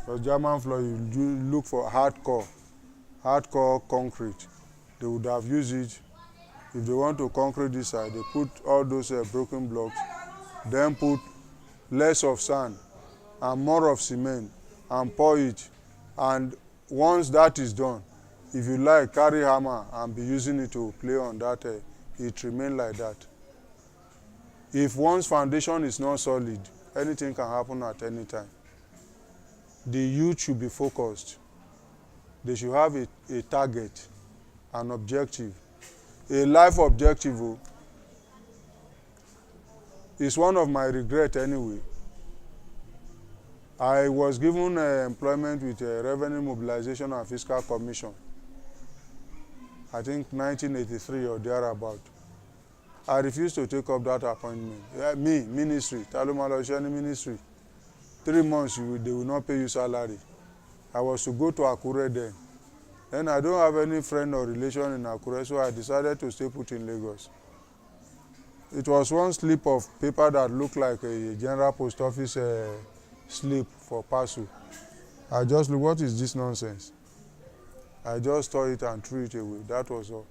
Because German floor, you look for hardcore concrete. They would have used it. If they want to concrete this side, they put all those broken blocks, then put less of sand and more of cement and pour it. And once that is done, if you like, carry hammer and be using it to play on that, it remain like that. If one's foundation is not solid, anything can happen at any time. The youth should be focused. They should have a target, an objective, a life objective. It's one of my regrets anyway. I was given employment with Revenue Mobilization and Fiscal Commission, I think 1983 or thereabout. I refused to take up that appointment. Ministry, Talumalosheni ministry. 3 months, they will not pay you salary. I was to go to Akure then. Then I don't have any friend or relation in Akure, so I decided to stay put in Lagos. it was one slip of paper that looked like a general post office slip for parcel. I just looked, what is this nonsense? I just tore it and threw it away. That was all.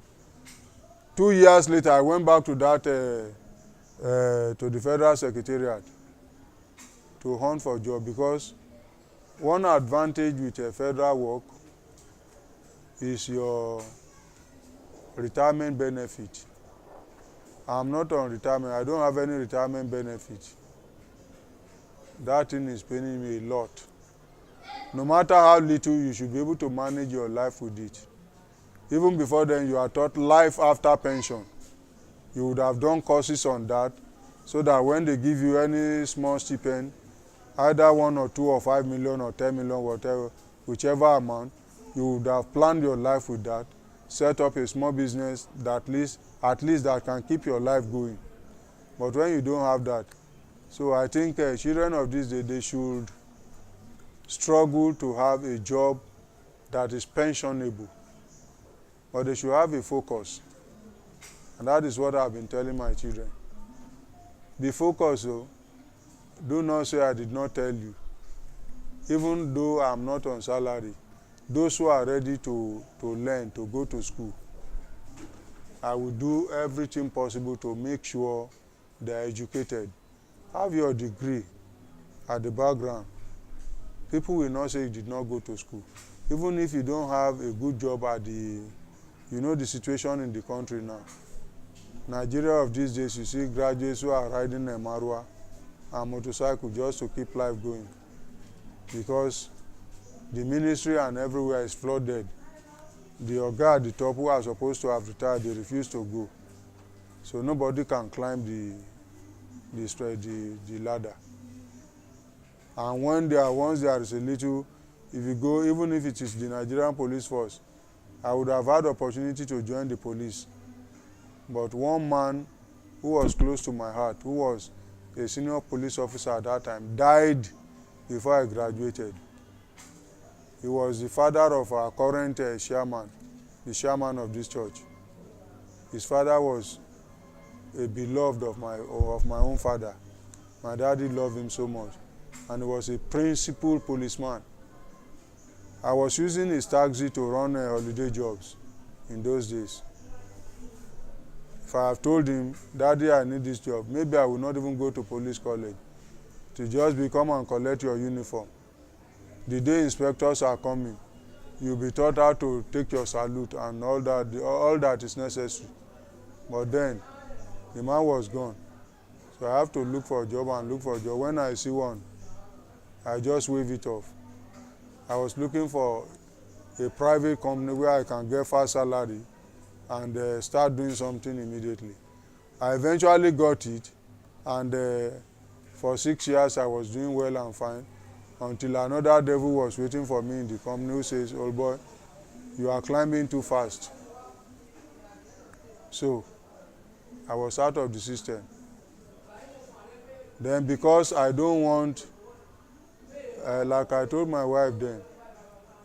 2 years later, I went back to that to the federal secretariat to hunt for a job, because one advantage with a federal work is your retirement benefit. I'm not on retirement. I don't have any retirement benefit. That thing is paining me a lot. No matter how little, you should be able to manage your life with it. Even before then, you are taught life after pension. You would have done courses on that, so that when they give you any small stipend, either 1 or 2 or 5 million or 10 million, whatever, whichever amount, you would have planned your life with that, set up a small business that at least that can keep your life going. But when you don't have that, so I think children of this day, they should struggle to have a job that is pensionable, but they should have a focus. And that is what I've been telling my children. Be focused, though. Do not say I did not tell you. Even though I'm not on salary, those who are ready to learn, to go to school, I will do everything possible to make sure they are educated. Have your degree at the background. People will not say you did not go to school. Even if you don't have a good job at the, the situation in the country now. Nigeria of these days, you see graduates who are riding a Marwa and motorcycle just to keep life going, because the ministry and everywhere is flooded. The oga at the top, who are supposed to have retired, they refuse to go, so nobody can climb the ladder. And once there is a little, if you go, even if it is the Nigerian police force, I would have had opportunity to join the police. But one man who was close to my heart, who was a senior police officer at that time, died before I graduated. He was the father of our current chairman, the chairman of this church. His father was a beloved of my own father. My daddy loved him so much, and he was a principal policeman. I was using his taxi to run holiday jobs in those days. If I have told him, Daddy, I need this job, maybe I will not even go to police college, to just come and collect your uniform. The day inspectors are coming, you'll be taught how to take your salute and all that is necessary. But then, the man was gone. So I have to look for a job and look for a job. When I see one, I just wave it off. I was looking for a private company where I can get fast salary and start doing something immediately. I eventually got it, and for 6 years I was doing well and fine, until another devil was waiting for me in the company who says, "Old boy, you are climbing too fast." So I was out of the system. Then, because I don't want, like I told my wife then,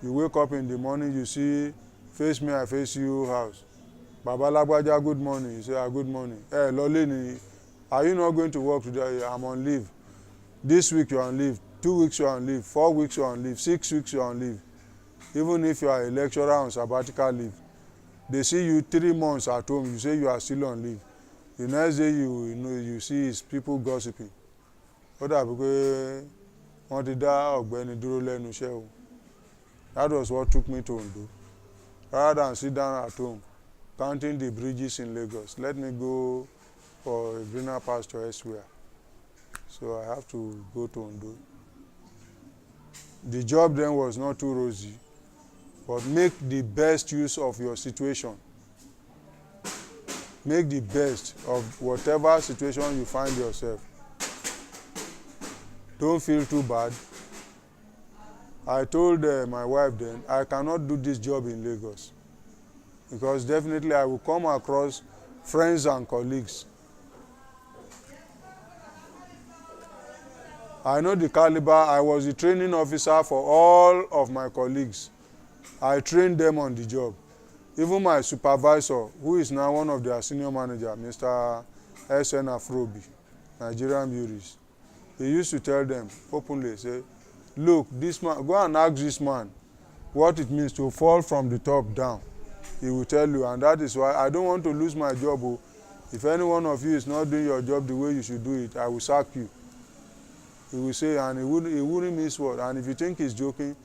you wake up in the morning, you see, face me, I face you house. Baba Lagbaja, good morning. You say, good morning. Hey, Lolini, are you not going to work today? I'm on leave. This week you're on leave. 2 weeks you're on leave. 4 weeks you're on leave. 6 weeks you're on leave. Even if you are a lecturer on sabbatical leave, they see you 3 months at home, you say you are still on leave. The next day you see is people gossiping. Ó dàbí pé wọ́n ti dá ọ̀gbẹ́ni dúró lẹ́nu iṣẹ́ o. That was what took me to Ondo. Rather than sit down at home counting the bridges in Lagos, let me go for a greener pasture elsewhere. So I have to go to Ondo. The job then was not too rosy, but make the best use of your situation. Make the best of whatever situation you find yourself. Don't feel too bad. I told my wife then, I cannot do this job in Lagos, because definitely I will come across friends and colleagues. I know the caliber. I was the training officer for all of my colleagues. I trained them on the job. Even my supervisor, who is now one of their senior manager, Mr. SN Afrobi, Nigerian beauties. He used to tell them openly, say, look, this man, go and ask this man what it means to fall from the top down. He will tell you, and that is why I don't want to lose my job. Oh. If any one of you is not doing your job the way you should do it, I will sack you. He will say, and he wouldn't miss word. And if you think he's joking,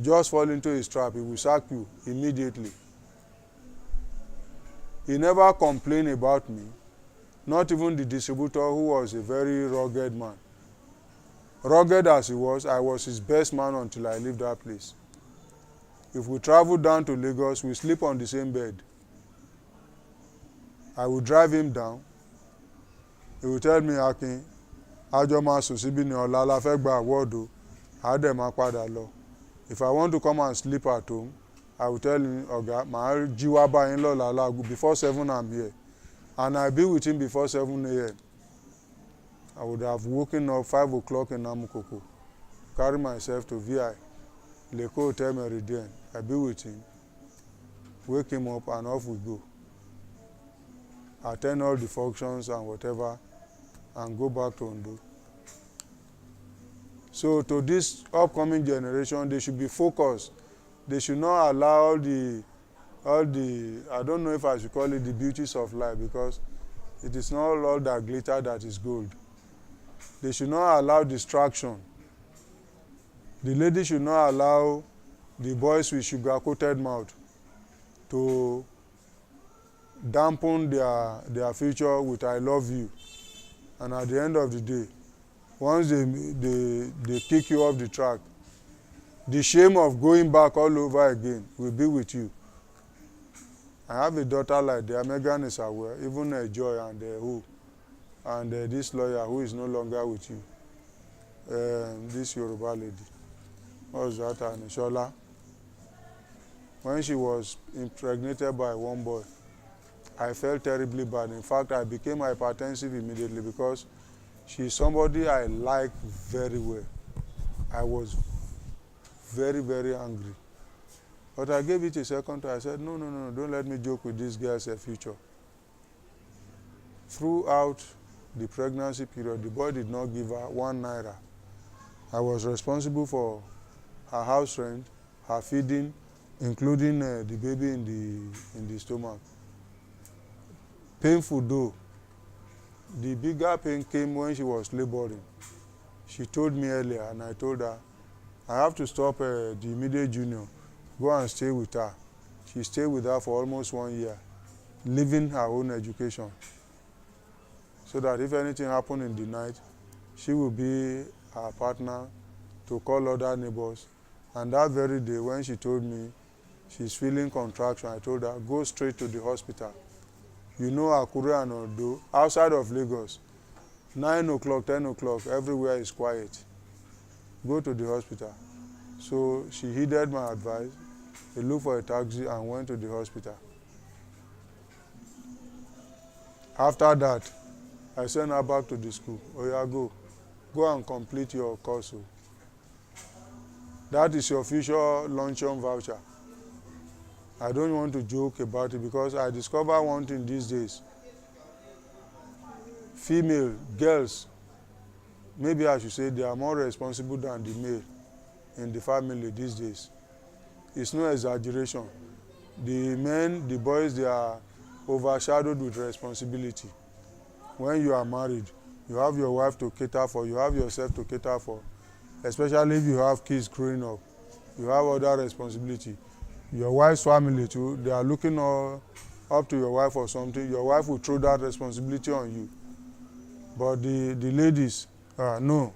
just fall into his trap. He will sack you immediately. He never complained about me, not even the distributor, who was a very rugged man. Rugged as he was, I was his best man until I left that place. If we travel down to Lagos, we sleep on the same bed. I will drive him down. He will tell me, Akin, àjọ máa sùn síbí ní ọ̀la la fẹ́ gba award o, a dẹ̀ máa padà lọ. If I want to come and sleep at home, I will tell him, Ọ̀gá, màá jí wá bá yín lọ́la láago, before 7 I'm here. And I be with him before 7 a.m. I would have woken up 5 o'clock in Amukoko, carry myself to VI, Leko Hotel Meridian. I be with him, wake him up, and off we go. Attend all the functions and whatever, and go back to Ondo. So to this upcoming generation, they should be focused. They should not allow all the I don't know if I should call it the beauties of life, because it is not all that glitter that is gold. They should not allow distraction. The lady should not allow the boys with sugar-coated mouth to dampen their future with I love you. And at the end of the day, once they kick you off the track, the shame of going back all over again will be with you. I have a daughter like that. Megan is aware, even Joy and this lawyer who is no longer with you, this Yoruba lady. What was that? And Shola. When she was impregnated by one boy, I felt terribly bad. In fact, I became hypertensive immediately, because she is somebody I like very well. I was very, very angry. But I gave it a second thought. I said, no, don't let me joke with this girl's future. Throughout the pregnancy period, the boy did not give her 1 naira. I was responsible for her house rent, her feeding, including the baby in the stomach. Painful though. The bigger pain came when she was laboring. She told me earlier, and I told her, I have to stop the immediate junior, go and stay with her. She stayed with her for almost 1 year, leaving her own education, so that if anything happened in the night, she will be her partner to call other neighbors. And that very day, when she told me she's feeling contraction, I told her, go straight to the hospital. You know, Akure and Ondo, outside of Lagos, 9 o'clock, 10 o'clock, everywhere is quiet. Go to the hospital. So she heeded my advice. They looked for a taxi and went to the hospital. After that, I sent her back to the school. Oh yeah, go and complete your course. That is your future luncheon voucher. I don't want to joke about it, because I discover one thing these days. Female girls, maybe I should say, they are more responsible than the male in the family these days. It's no exaggeration. The men, the boys, they are overshadowed with responsibility. When you are married, you have your wife to cater for, you have yourself to cater for, especially if you have kids growing up. You have other responsibility. Your wife's family too, they are looking up to your wife or something. Your wife will throw that responsibility on you. But the ladies, no.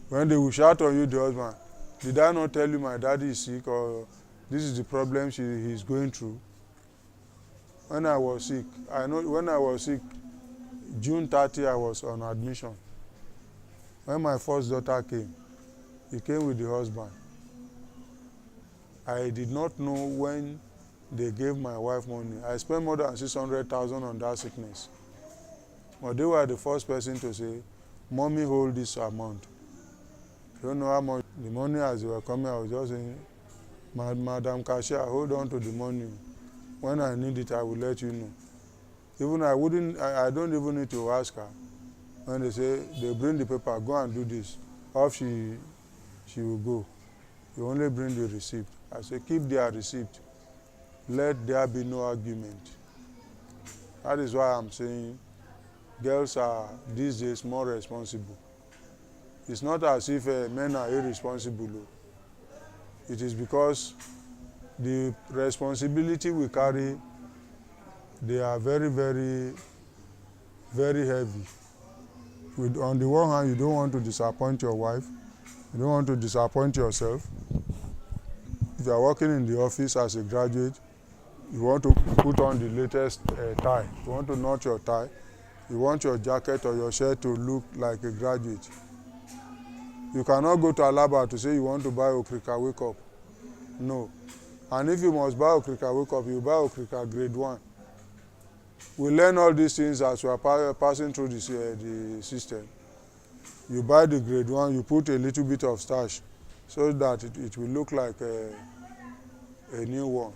When they will shout on you, the husband, did I not tell you my daddy is sick, or this is the problem he's going through? When I was sick, June 30, I was on admission. When my first daughter came, he came with the husband. I did not know when they gave my wife money. I spent more than 600,000 on that sickness. But they were the first person to say, Mommy, hold this amount. I don't know how much the money. As they were coming, I was just saying, Madam Cashier, hold on to the money. When I need it, I will let you know. Even I don't even need to ask her. When they say they bring the paper, go and do this, off she will go. You only bring the receipt. I say keep their receipt. Let there be no argument. That is why I'm saying girls are these days more responsible. It's not as if men are irresponsible. It is because the responsibility we carry, they are very, very, very heavy. On the one hand, you don't want to disappoint your wife. You don't want to disappoint yourself. If you are working in the office as a graduate, you want to put on the latest tie. You want to knot your tie. You want your jacket or your shirt to look like a graduate. You cannot go to Alaba to say you want to buy Okrika wake up. No. And if you must buy Okrika wake up, you buy Okrika grade 1. We learn all these things as we are passing through the system. You buy the grade 1, you put a little bit of starch so that it will look like a new one.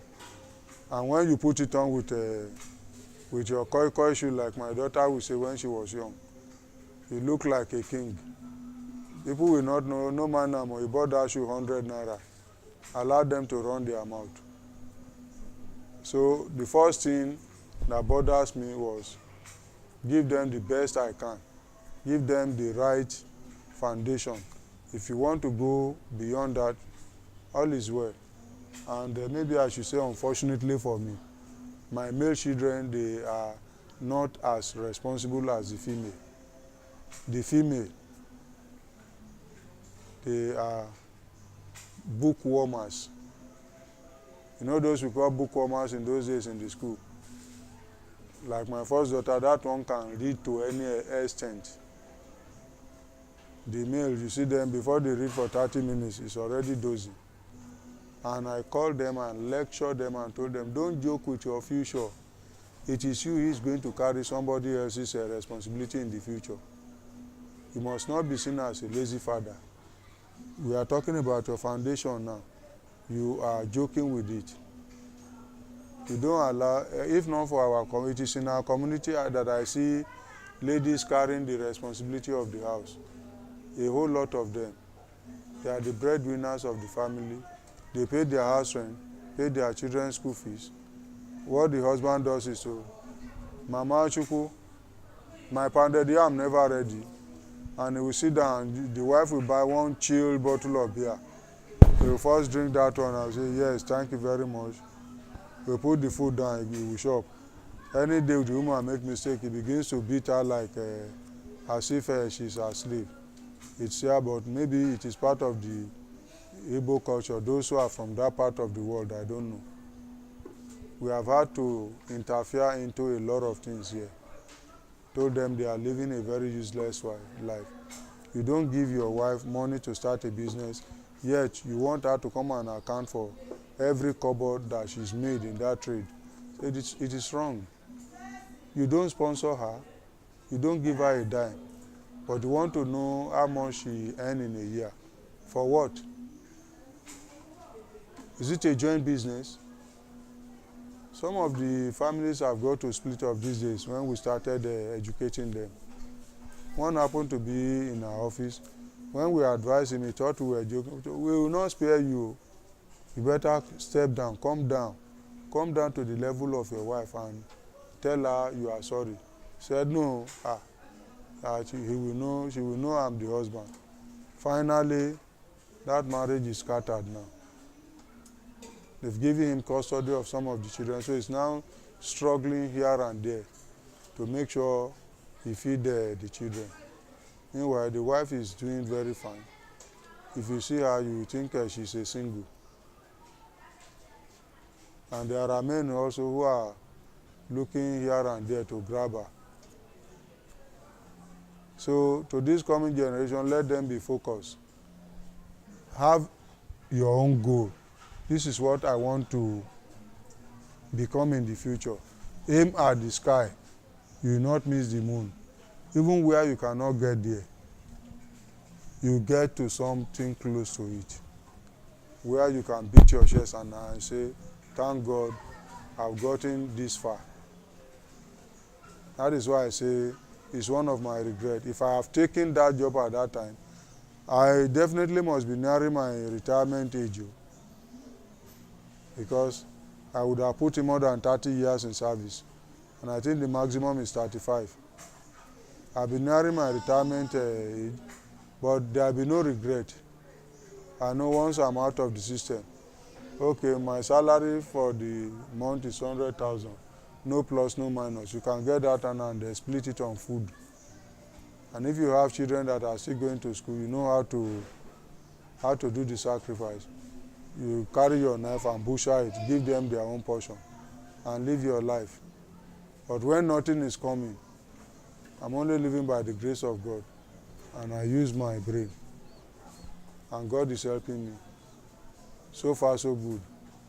And when you put it on with your koi shoe, like my daughter would say when she was young, you look like a king. People will not know, no man, you bought that shoe 100 naira. Allow them to run their mouth. So the first thing that bothers me was give them the best I can. Give them the right foundation. If you want to go beyond that, all is well. And maybe I should say, unfortunately for me, my male children, they are not as responsible as the female. The female, they are bookwormers. You know those we call bookwormers in those days in the school? Like my first daughter, that one can read to any extent. The male, you see them, before they read for 30 minutes, it's already dozing. And I called them and lectured them and told them, don't joke with your future. It is you who is going to carry somebody else's responsibility in the future. You must not be seen as a lazy father. We are talking about your foundation now. You are joking with it. You don't allow, if not for our communities, in our community that I see ladies carrying the responsibility of the house. A whole lot of them. They are the breadwinners of the family. They pay their house rent, pay their children's school fees. What the husband does is to, Mama Chuku, my pounded yam never ready. And he will sit down, the wife will buy one chilled bottle of beer. He will first drink that one and say, yes, thank you very much. He will put the food down, he will shop. Any day the woman make mistake, he begins to beat her like as if she's asleep. It's here, but maybe it is part of the Igbo culture. Those who are from that part of the world, I don't know. We have had to interfere into a lot of things here. Told them they are living a very useless life. You don't give your wife money to start a business, yet you want her to come and account for every cupboard that she's made in that trade. It is wrong. You don't sponsor her, you don't give her a dime, but you want to know how much she earns in a year. For what? Is it a joint business? Some of the families have got to split up these days when we started educating them. One happened to be in our office. When we advised him, he thought we were joking. We will not spare you. You better step down, come down. Come down to the level of your wife and tell her you are sorry. He said, no, she will know I'm the husband. Finally, that marriage is scattered now. They've given him custody of some of the children, so he's now struggling here and there to make sure he feeds the children. Meanwhile, the wife is doing very fine. If you see her, you think she's a single. And there are men also who are looking here and there to grab her. So to this coming generation, let them be focused. Have your own goal. This is what I want to become in the future. Aim at the sky. You will not miss the moon. Even where you cannot get there, you get to something close to it. Where you can beat your chest and say, thank God, I've gotten this far. That is why I say it's one of my regrets. If I have taken that job at that time, I definitely must be nearing my retirement age, because I would have put in more than 30 years in service, and I think the maximum is 35. I've been nearing my retirement age, but there will be no regret. I know once I'm out of the system, okay, my salary for the month is 100,000, no plus, no minus. You can get that and split it on food. And if you have children that are still going to school, you know how to do the sacrifice. You carry your knife and butcher it, give them their own portion, and live your life. But when nothing is coming, I'm only living by the grace of God, and I use my brain, and God is helping me. So far, so good.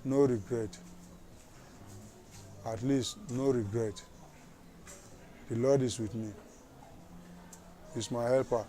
No regret. At least, no regret. The Lord is with me. He's my helper.